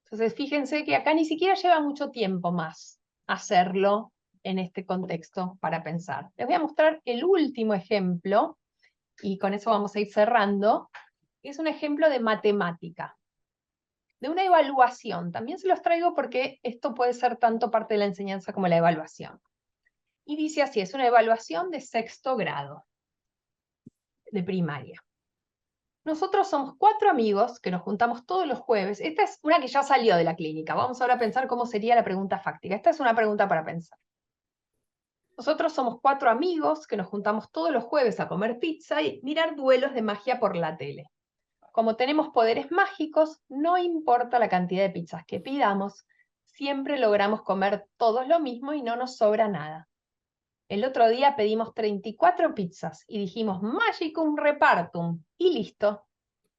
Entonces fíjense que acá ni siquiera lleva mucho tiempo más hacerlo en este contexto para pensar. Les voy a mostrar el último ejemplo, y con eso vamos a ir cerrando. Es un ejemplo de matemática, de una evaluación. También se los traigo porque esto puede ser tanto parte de la enseñanza como la evaluación. Y dice así, es una evaluación de 6º grado, de primaria. Nosotros somos 4 amigos que nos juntamos todos los jueves. Esta es una que ya salió de la clínica. Vamos ahora a pensar cómo sería la pregunta fáctica. Esta es una pregunta para pensar. Nosotros somos 4 amigos que nos juntamos todos los jueves a comer pizza y mirar duelos de magia por la tele. Como tenemos poderes mágicos, no importa la cantidad de pizzas que pidamos, siempre logramos comer todos lo mismo y no nos sobra nada. El otro día pedimos 34 pizzas y dijimos Magicum Repartum y listo.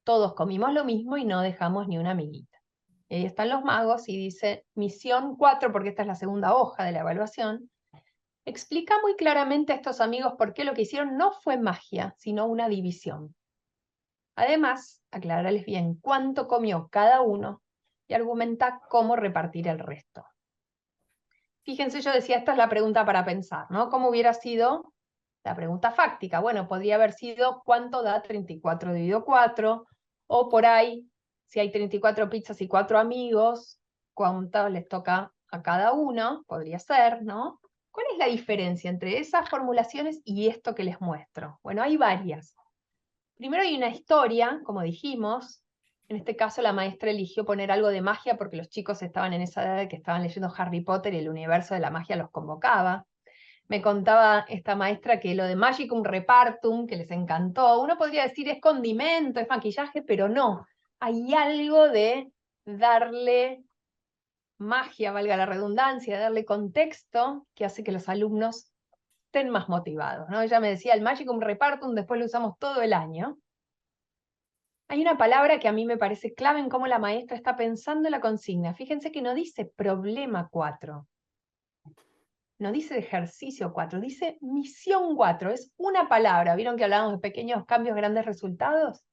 Todos comimos lo mismo y no dejamos ni una amiguita. Y ahí están los magos y dice misión 4, porque esta es la segunda hoja de la evaluación. Explica muy claramente a estos amigos por qué lo que hicieron no fue magia, sino una división. Además, aclararles bien cuánto comió cada uno y argumenta cómo repartir el resto. Fíjense, yo decía, esta es la pregunta para pensar, ¿no? ¿Cómo hubiera sido la pregunta fáctica? Bueno, podría haber sido ¿cuánto da 34 dividido 4? O por ahí, si hay 34 pizzas y 4 amigos, ¿cuánto les toca a cada uno? Podría ser, ¿no? ¿Cuál es la diferencia entre esas formulaciones y esto que les muestro? Bueno, hay varias. Primero hay una historia, como dijimos. En este caso la maestra eligió poner algo de magia porque los chicos estaban en esa edad de que estaban leyendo Harry Potter y el universo de la magia los convocaba. Me contaba esta maestra que lo de Magicum Repartum, que les encantó, uno podría decir es condimento, es maquillaje, pero no. Hay algo de darle magia, valga la redundancia, darle contexto, que hace que los alumnos estén más motivados, ¿no? Ella me decía, el Magicum Repartum después lo usamos todo el año. Hay una palabra que a mí me parece clave en cómo la maestra está pensando la consigna. Fíjense que no dice problema 4. No dice ejercicio 4, dice misión 4. Es una palabra. ¿Vieron que hablábamos de pequeños cambios, grandes resultados?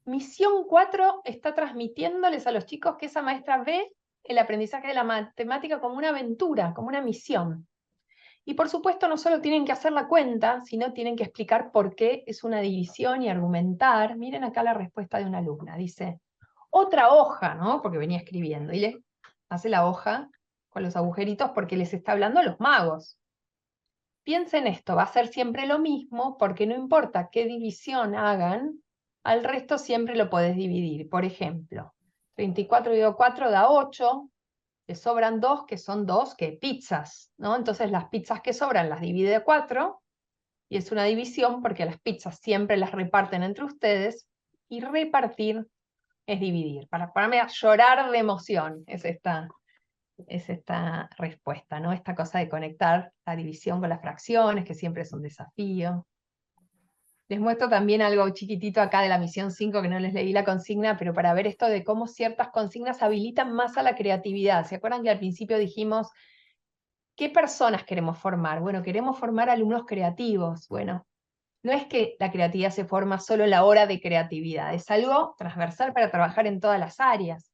Misión 4 está transmitiéndoles a los chicos que esa maestra ve el aprendizaje de la matemática como una aventura, como una misión. Y por supuesto no solo tienen que hacer la cuenta, sino tienen que explicar por qué es una división y argumentar. Miren acá la respuesta de una alumna. Dice, otra hoja, ¿no? Porque venía escribiendo. Y le hace la hoja con los agujeritos porque les está hablando a los magos. Piensen esto, va a ser siempre lo mismo porque no importa qué división hagan, Al resto siempre lo podés dividir. Por ejemplo, 34 dividido 4 da 8, te sobran 2, que son 2 pizzas, ¿no? Entonces las pizzas que sobran las divide de 4, y es una división porque las pizzas siempre las reparten entre ustedes, y repartir es dividir. Para ponerme a llorar de emoción es esta respuesta, ¿no? Esta cosa de conectar la división con las fracciones, que siempre es un desafío. Les muestro también algo chiquitito acá de la misión 5, que no les leí la consigna, pero para ver esto de cómo ciertas consignas habilitan más a la creatividad. ¿Se acuerdan que al principio dijimos, qué personas queremos formar? Bueno, queremos formar alumnos creativos. Bueno, no es que la creatividad se forma solo en la hora de creatividad, es algo transversal para trabajar en todas las áreas.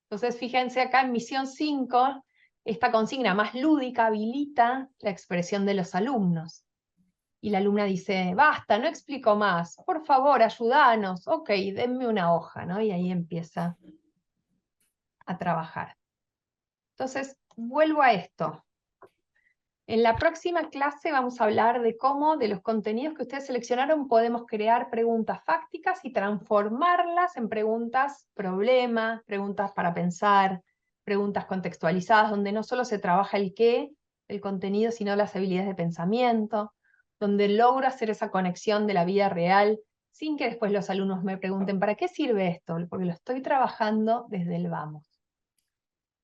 Entonces, fíjense acá en misión 5, esta consigna más lúdica habilita la expresión de los alumnos. Y la alumna dice, basta, no explico más, por favor, ayúdanos, ok, denme una hoja, ¿no? Y ahí empieza a trabajar. Entonces, vuelvo a esto. En la próxima clase vamos a hablar de cómo de los contenidos que ustedes seleccionaron podemos crear preguntas fácticas y transformarlas en preguntas problema, preguntas para pensar, preguntas contextualizadas, donde no solo se trabaja el qué, el contenido, sino las habilidades de pensamiento, donde logro hacer esa conexión de la vida real, sin que después los alumnos me pregunten, ¿para qué sirve esto? Porque lo estoy trabajando desde el vamos,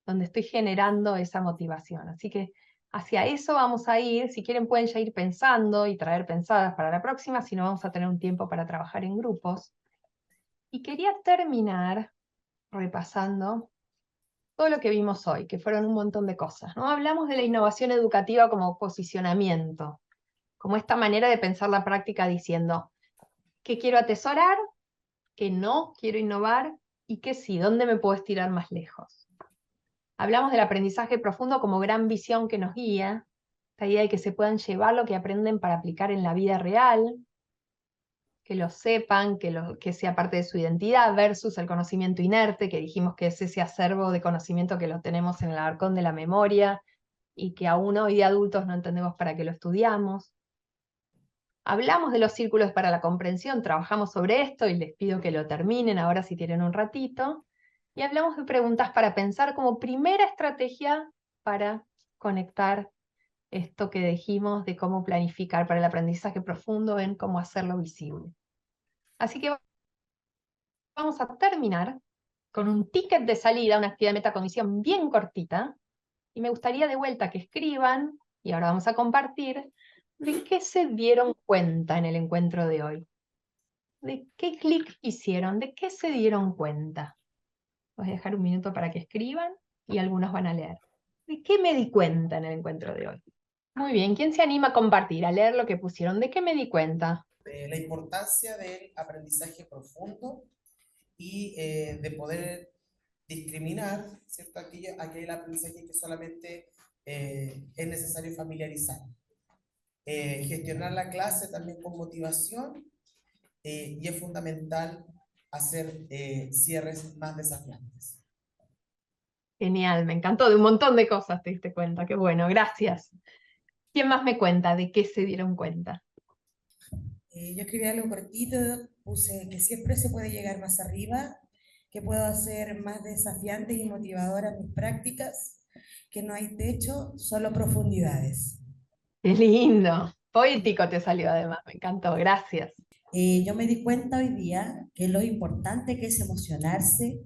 donde estoy generando esa motivación. Así que hacia eso vamos a ir. Si quieren pueden ya ir pensando y traer pensadas para la próxima, si no vamos a tener un tiempo para trabajar en grupos. Y quería terminar repasando todo lo que vimos hoy, que fueron un montón de cosas, ¿no? Hablamos de la innovación educativa como posicionamiento, como esta manera de pensar la práctica diciendo, ¿qué quiero atesorar? ¿Qué no quiero innovar? ¿Y qué sí? ¿Dónde me puedo estirar más lejos? Hablamos del aprendizaje profundo como gran visión que nos guía, esta idea de que se puedan llevar lo que aprenden para aplicar en la vida real, que lo sepan, que sea parte de su identidad, versus el conocimiento inerte, que dijimos que es ese acervo de conocimiento que lo tenemos en el arcón de la memoria, y que aún hoy de adultos no entendemos para qué lo estudiamos. Hablamos de los círculos para la comprensión, trabajamos sobre esto y les pido que lo terminen ahora si tienen un ratito. Y hablamos de preguntas para pensar como primera estrategia para conectar esto que dijimos de cómo planificar para el aprendizaje profundo en cómo hacerlo visible. Así que vamos a terminar con un ticket de salida, una actividad de metacognición bien cortita, y me gustaría de vuelta que escriban, y ahora vamos a compartir, de qué se dieron cuenta en el encuentro de hoy. ¿De qué clic hicieron? ¿De qué se dieron cuenta? Voy a dejar un minuto para que escriban y algunos van a leer. ¿De qué me di cuenta en el encuentro de hoy? Muy bien, ¿quién se anima a compartir, a leer lo que pusieron? ¿De qué me di cuenta? La importancia del aprendizaje profundo y de poder discriminar, ¿cierto? Aquel aprendizaje que solamente es necesario familiarizar. Gestionar la clase también con motivación y es fundamental hacer cierres más desafiantes. Genial, me encantó, de un montón de cosas te diste cuenta, qué bueno, gracias. ¿Quién más me cuenta de qué se dieron cuenta? Yo escribí algo cortito, puse que siempre se puede llegar más arriba, que puedo hacer más desafiantes y motivadoras mis prácticas, que no hay techo, solo profundidades. Qué lindo, poético te salió además, me encantó, gracias. Yo me di cuenta hoy día que lo importante que es emocionarse,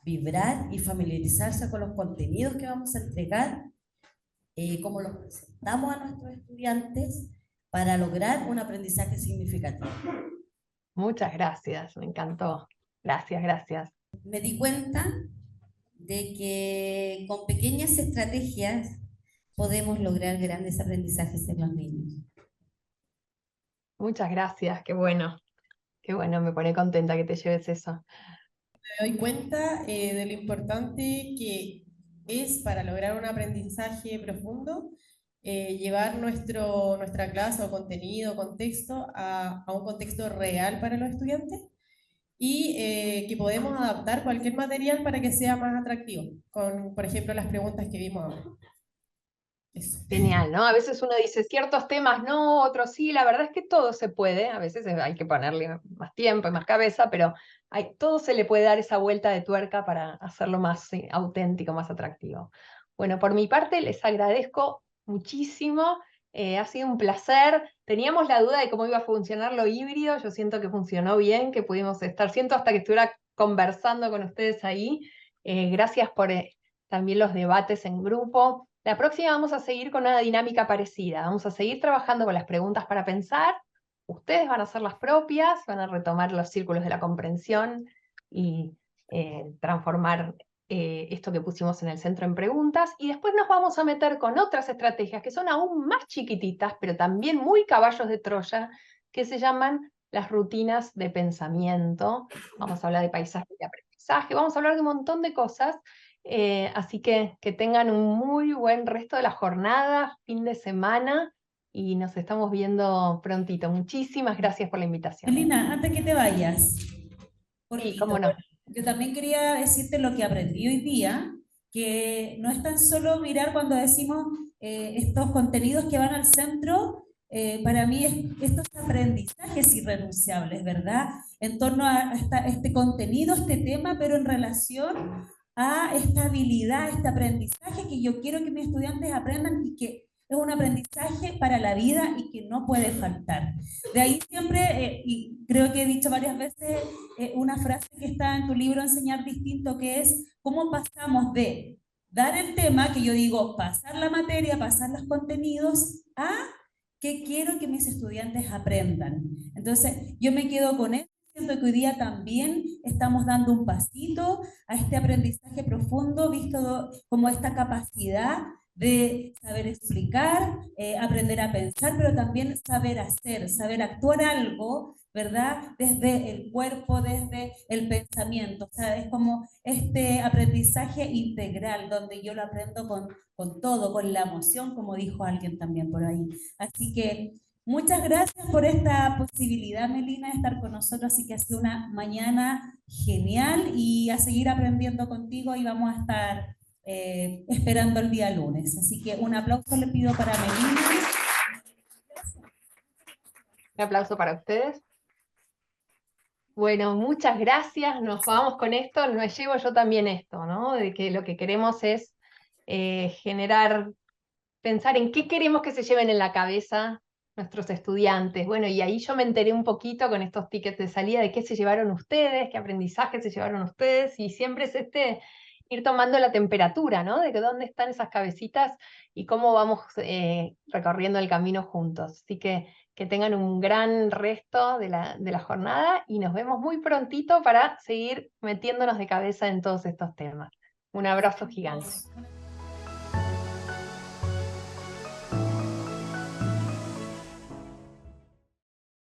vibrar y familiarizarse con los contenidos que vamos a entregar, cómo los presentamos a nuestros estudiantes para lograr un aprendizaje significativo. Muchas gracias, me encantó. Gracias, gracias. Me di cuenta de que con pequeñas estrategias podemos lograr grandes aprendizajes en los niños. Muchas gracias, qué bueno, me pone contenta que te lleves eso. Me doy cuenta de lo importante que es para lograr un aprendizaje profundo llevar nuestra clase o contenido, contexto a un contexto real para los estudiantes y que podemos adaptar cualquier material para que sea más atractivo, con, por ejemplo, las preguntas que vimos ahora. Genial, ¿no? A veces uno dice ciertos temas no, otros sí, la verdad es que todo se puede, a veces hay que ponerle más tiempo y más cabeza, pero todo se le puede dar esa vuelta de tuerca para hacerlo más auténtico, más atractivo. Bueno, por mi parte les agradezco muchísimo, ha sido un placer. Teníamos la duda de cómo iba a funcionar lo híbrido, yo siento que funcionó bien, que pudimos estar, siento hasta que estuviera conversando con ustedes ahí. Gracias por también los debates en grupo. La próxima vamos a seguir con una dinámica parecida. Vamos a seguir trabajando con las preguntas para pensar. Ustedes van a hacer las propias, van a retomar los círculos de la comprensión y transformar esto que pusimos en el centro en preguntas. Y después nos vamos a meter con otras estrategias que son aún más chiquititas, pero también muy caballos de Troya, que se llaman las rutinas de pensamiento. Vamos a hablar de paisaje y aprendizaje, vamos a hablar de un montón de cosas. Así que tengan un muy buen resto de la jornada, fin de semana, y nos estamos viendo prontito. Muchísimas gracias por la invitación. Melina, antes que te vayas, Sí, cómo no. yo también quería decirte lo que aprendí hoy día, que no es tan solo mirar cuando decimos estos contenidos que van al centro, para mí estos aprendizajes irrenunciables, ¿verdad? En torno a este contenido, este tema, pero en relación a esta habilidad, este aprendizaje que yo quiero que mis estudiantes aprendan y que es un aprendizaje para la vida y que no puede faltar. De ahí siempre, y creo que he dicho varias veces, una frase que está en tu libro Enseñar Distinto, que es cómo pasamos de dar el tema, que yo digo, pasar la materia, pasar los contenidos, a qué quiero que mis estudiantes aprendan. Entonces, yo me quedo con eso. Siento que hoy día también estamos dando un pasito a este aprendizaje profundo, visto como esta capacidad de saber explicar, aprender a pensar, pero también saber hacer, saber actuar algo, ¿verdad? Desde el cuerpo, desde el pensamiento. O sea, es como este aprendizaje integral, donde yo lo aprendo con todo, con la emoción, como dijo alguien también por ahí. Así que muchas gracias por esta posibilidad, Melina, de estar con nosotros. Así que ha sido una mañana genial y a seguir aprendiendo contigo y vamos a estar esperando el día lunes. Así que un aplauso le pido para Melina. Un aplauso para ustedes. Bueno, muchas gracias. Nos vamos con esto. Me llevo yo también esto, ¿no? De que lo que queremos es pensar en qué queremos que se lleven en la cabeza nuestros estudiantes. Bueno, y ahí yo me enteré un poquito con estos tickets de salida de qué se llevaron ustedes, qué aprendizaje se llevaron ustedes, y siempre es ir tomando la temperatura, ¿no? De dónde están esas cabecitas y cómo vamos recorriendo el camino juntos. Así que tengan un gran resto de la jornada y nos vemos muy prontito para seguir metiéndonos de cabeza en todos estos temas. Un abrazo gigante.